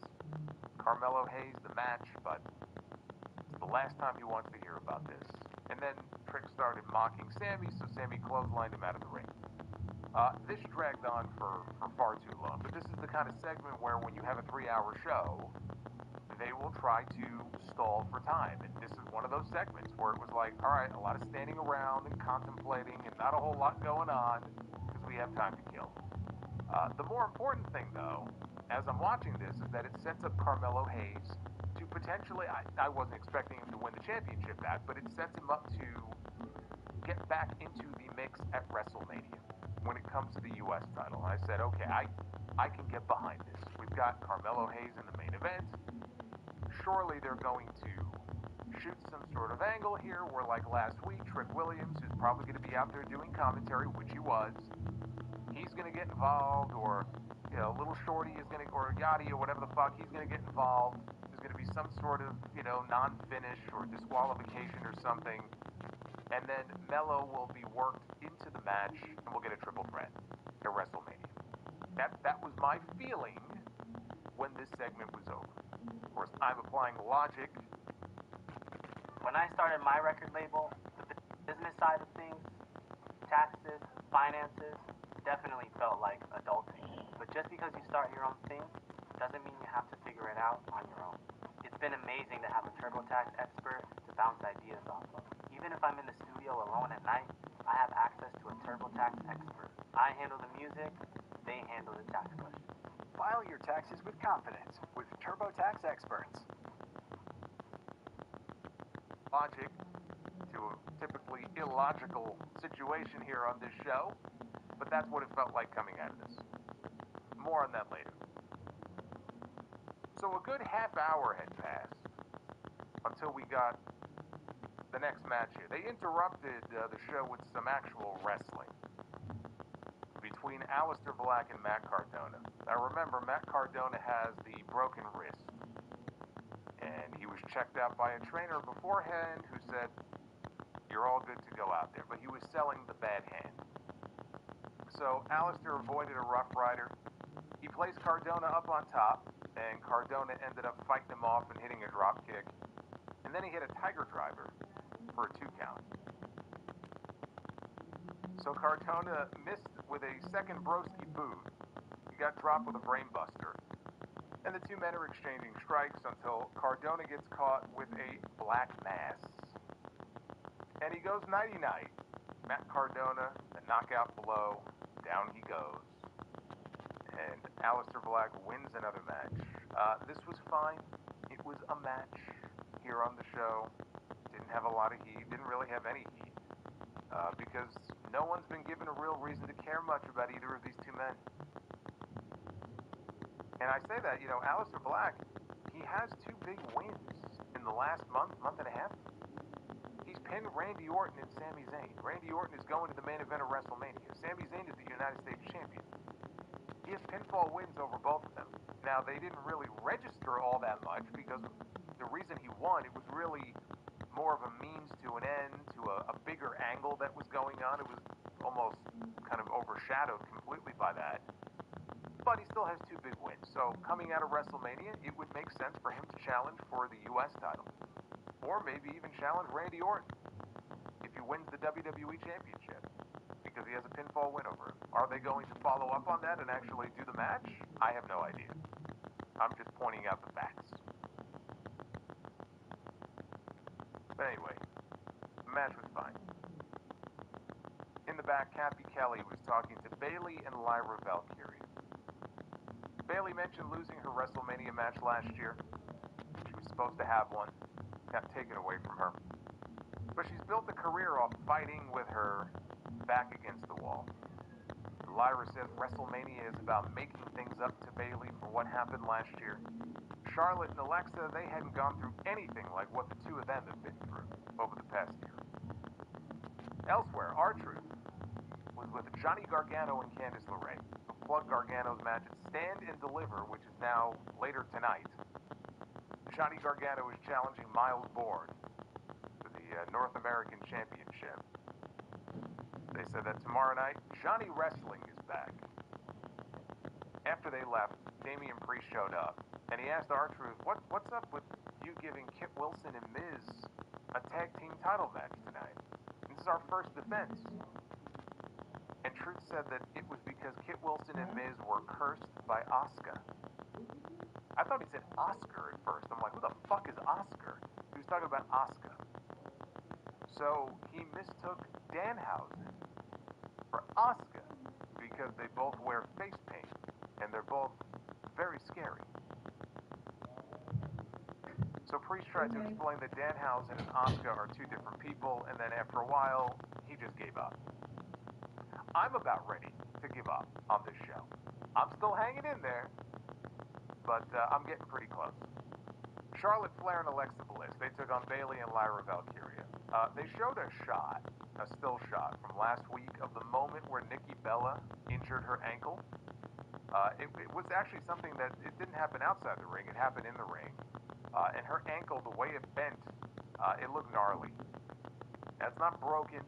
Carmelo Hayes the match, but it's the last time he wants to hear about this. And then Trick started mocking Sammy, so Sammy clotheslined him out of the ring. This dragged on for far too long, but this is the kind of segment where when you have a 3-hour show, they will try to stall for time. And this is one of those segments where it was like, all right, a lot of standing around and contemplating and not a whole lot going on because we have time to kill. The more important thing, though, as I'm watching this, is that it sets up Carmelo Hayes to potentially, I wasn't expecting him to win the championship back, but it sets him up to get back into the mix at WrestleMania when it comes to the U.S. title. And I said, okay, I can get behind this. We've got Carmelo Hayes in the main event. Surely they're going to shoot some sort of angle here where, like last week, Trick Williams, who's probably going to be out there doing commentary, which he was, he's going to get involved, or, Little Shorty is going to, or Yachty, or whatever the fuck, he's going to get involved. There's going to be some sort of, non-finish or disqualification or something. And then Melo will be worked into the match, and we'll get a triple threat at WrestleMania. That was my feeling when this segment was over. Of course, I'm applying logic. When I started my record label, the business side of things, taxes, finances, definitely felt like adulting. But just because you start your own thing doesn't mean you have to figure it out on your own. It's been amazing to have a TurboTax expert to bounce ideas off of. Even if I'm in the studio alone at night, I have access to a TurboTax expert. I handle the music, they handle the tax questions. File your taxes with confidence with TurboTax experts. Logic to a typically illogical situation here on this show, but that's what it felt like coming out of this. More on that later. So a good half hour had passed until we got the next match here. They interrupted the show with some actual wrestling between Aleister Black and Matt Cardona. Now remember, Matt Cardona has the broken wrist, and he was checked out by a trainer beforehand who said, you're all good to go out there, but he was selling the bad hand. So Aleister avoided a Rough Rider. He placed Cardona up on top, and Cardona ended up fighting him off and hitting a drop kick. And then he hit a Tiger Driver for a 2 count. So Cardona missed with a second broski boot. He got dropped with a brainbuster. And the two men are exchanging strikes until Cardona gets caught with a black mass. And he goes nighty-night. Matt Cardona, the knockout blow, down he goes. And Aleister Black wins another match. This was fine. It was a match here on the show. Didn't have a lot of heat. Didn't really have any heat. Because no one's been given a real reason to care much about either of these two men. And I say that, Aleister Black, he has 2 big wins in the last month and a half. He's pinned Randy Orton and Sami Zayn. Randy Orton is going to the main event of WrestleMania. Sami Zayn is the United States champion. He has pinfall wins over both of them. Now, they didn't really register all that much because the reason he won, it was really more of a means to an end, to a bigger angle that was going on. It was almost kind of overshadowed completely by that. But he still has 2 big wins. So coming out of WrestleMania, it would make sense for him to challenge for the U.S. title. Or maybe even challenge Randy Orton if he wins the WWE Championship, because he has a pinfall win over him. Are they going to follow up on that and actually do the match? I have no idea. I'm just pointing out the facts. But anyway, the match was fine. In the back, Kathy Kelly was talking to Bayley and Lyra Valkyrie. Bayley mentioned losing her WrestleMania match last year. She was supposed to have one. Got taken away from her. But she's built a career off fighting with her back against the wall. Lyra says WrestleMania is about making things up to Bayley for what happened last year. Charlotte and Alexa, they hadn't gone through anything like what the 2 of them have been through over the past year. Elsewhere, R-Truth was with Johnny Gargano and Candice LeRae, who plugged Gargano's match at Stand and Deliver, which is now later tonight. Johnny Gargano is challenging Miles Bourne for the North American Championship. They said that tomorrow night, Johnny Wrestling is back. After they left, Damian Priest showed up, and he asked R-Truth, what's up with you giving Kit Wilson and Miz a tag team title match tonight? This is our first defense. And Truth said that it was because Kit Wilson and Miz were cursed by Asuka. I thought he said Oscar at first. I'm like, who the fuck is Oscar? He was talking about Asuka. So he mistook Danhausen for Asuka because they both wear face paint and they're both very scary. So Priest tried to explain that Danhausen and Asuka are 2 different people, and then after a while, he just gave up. I'm about ready to give up on this show. I'm still hanging in there, but I'm getting pretty close. Charlotte Flair and Alexa Bliss, they took on Bayley and Lyra Valkyria. They showed a still shot from last week of the moment where Nikki Bella injured her ankle. It was actually something that it didn't happen outside the ring, it happened in the ring. And her ankle, the way it bent, it looked gnarly. That's not broken.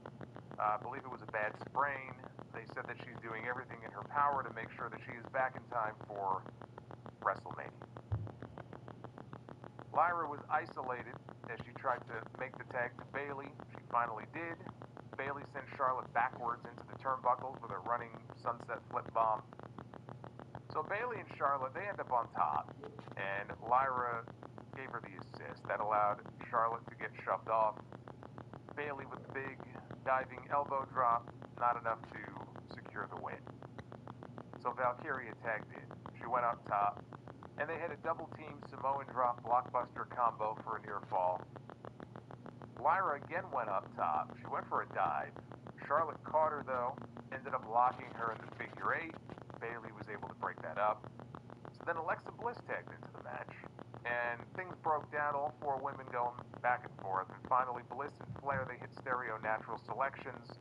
I believe it was a bad sprain. They said that she's doing everything in her power to make sure that she is back in time for WrestleMania. Lyra was isolated as she tried to make the tag to Bayley. She finally did. Bayley sent Charlotte backwards into the turnbuckles with a running sunset flip bomb. So Bayley and Charlotte, they end up on top, and Lyra gave her the assist. That allowed Charlotte to get shoved off. Bayley with the big diving elbow drop, not enough to secure the win. So Valkyria tagged in. She went up top, and they had a double team Samoan drop blockbuster combo for a near fall. Lyra again went up top. She went for a dive. Charlotte caught her though, ended up locking her in the figure 8. Bayley was able to break that up. So then Alexa Bliss tagged into the match, and things broke down, all 4 women going back and forth, and finally Bliss and Flair, they hit stereo natural selections.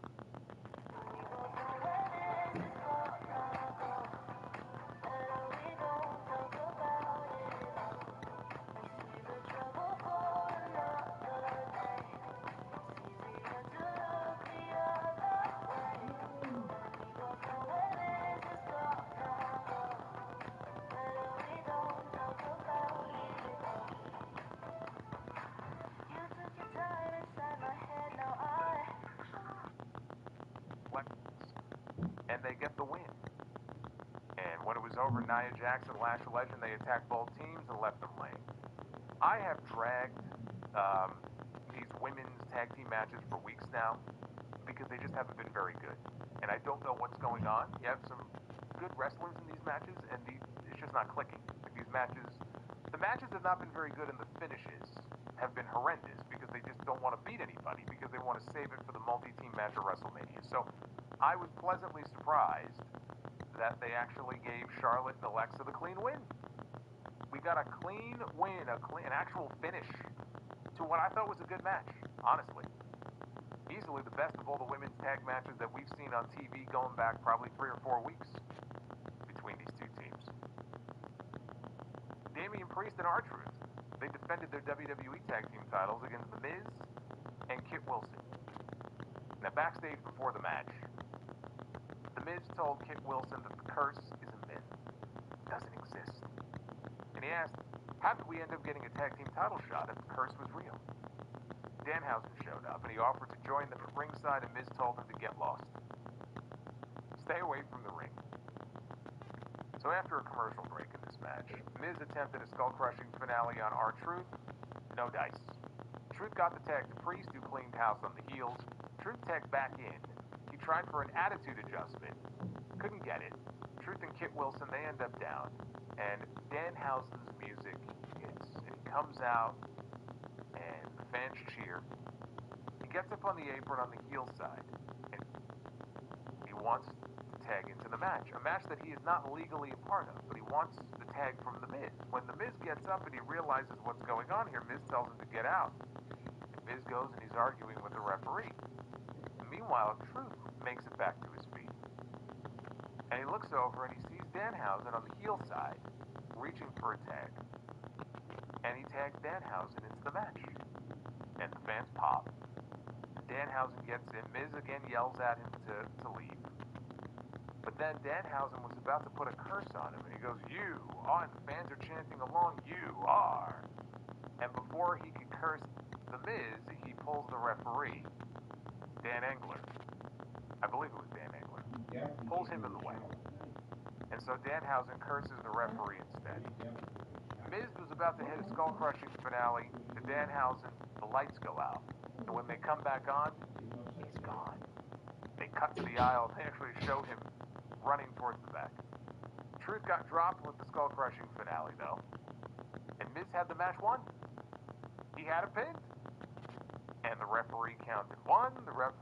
And they get the win. And when it was over, Nia Jax and Lash Legend, they attacked both teams and left them laying. I have dragged these women's tag team matches for weeks now because they just haven't been very good. And I don't know what's going on. You have some good wrestlers in these matches, and it's just not clicking. Like the matches have not been very good, and the finishes have been horrendous because they just don't want to beat anybody because they want to save it for the multi-team match at WrestleMania. So I was pleasantly surprised that they actually gave Charlotte and Alexa the clean win. We got a clean win, an actual finish to what I thought was a good match, honestly. Easily the best of all the women's tag matches that we've seen on TV going back probably 3 or 4 weeks between these 2 teams. Damian Priest and R-Truth, they defended their WWE Tag Team titles against The Miz and Kit Wilson. Now, backstage before the match, The Miz told Kit Wilson that the curse is a myth, doesn't exist. And he asked, how did we end up getting a tag team title shot if the curse was real? Danhausen showed up, and he offered to join them at ringside, and Miz told him to get lost. Stay away from the ring. So after a commercial break in this match, Miz attempted a skull-crushing finale on R-Truth. No dice. Truth got the tag to Priest, who cleaned house on the heels. Truth tagged back in. He tried for an attitude adjustment. Couldn't get it. Truth and Kit Wilson, they end up down. And Danhausen's music hits. And he comes out, and the fans cheer. He gets up on the apron on the heel side. And he wants to tag into the match. A match that he is not legally a part of, but he wants the tag from The Miz. When The Miz gets up and he realizes what's going on here, Miz tells him to get out. And Miz goes and he's arguing with the referee. Meanwhile, Truth makes it back to his feet. And he looks over and he sees Danhausen on the heel side, reaching for a tag. And he tags Danhausen into the match. And the fans pop. Danhausen gets in. Miz again yells at him to leave. But then Danhausen was about to put a curse on him, and he goes, you are, and the fans are chanting along, you are. And before he could curse The Miz, he pulls the referee, Dan Engler. I believe it was Dan Engler. Yeah. Pulls him in the way. And so Danhausen curses the referee instead. Miz was about to hit a skull-crushing finale. To Danhausen, the lights go out. And when they come back on, he's gone. They cut to the aisle, and they actually show him running towards the back. Truth got dropped with the skull-crushing finale, though. And Miz had the match won. He had a pin. And the referee counted 1, the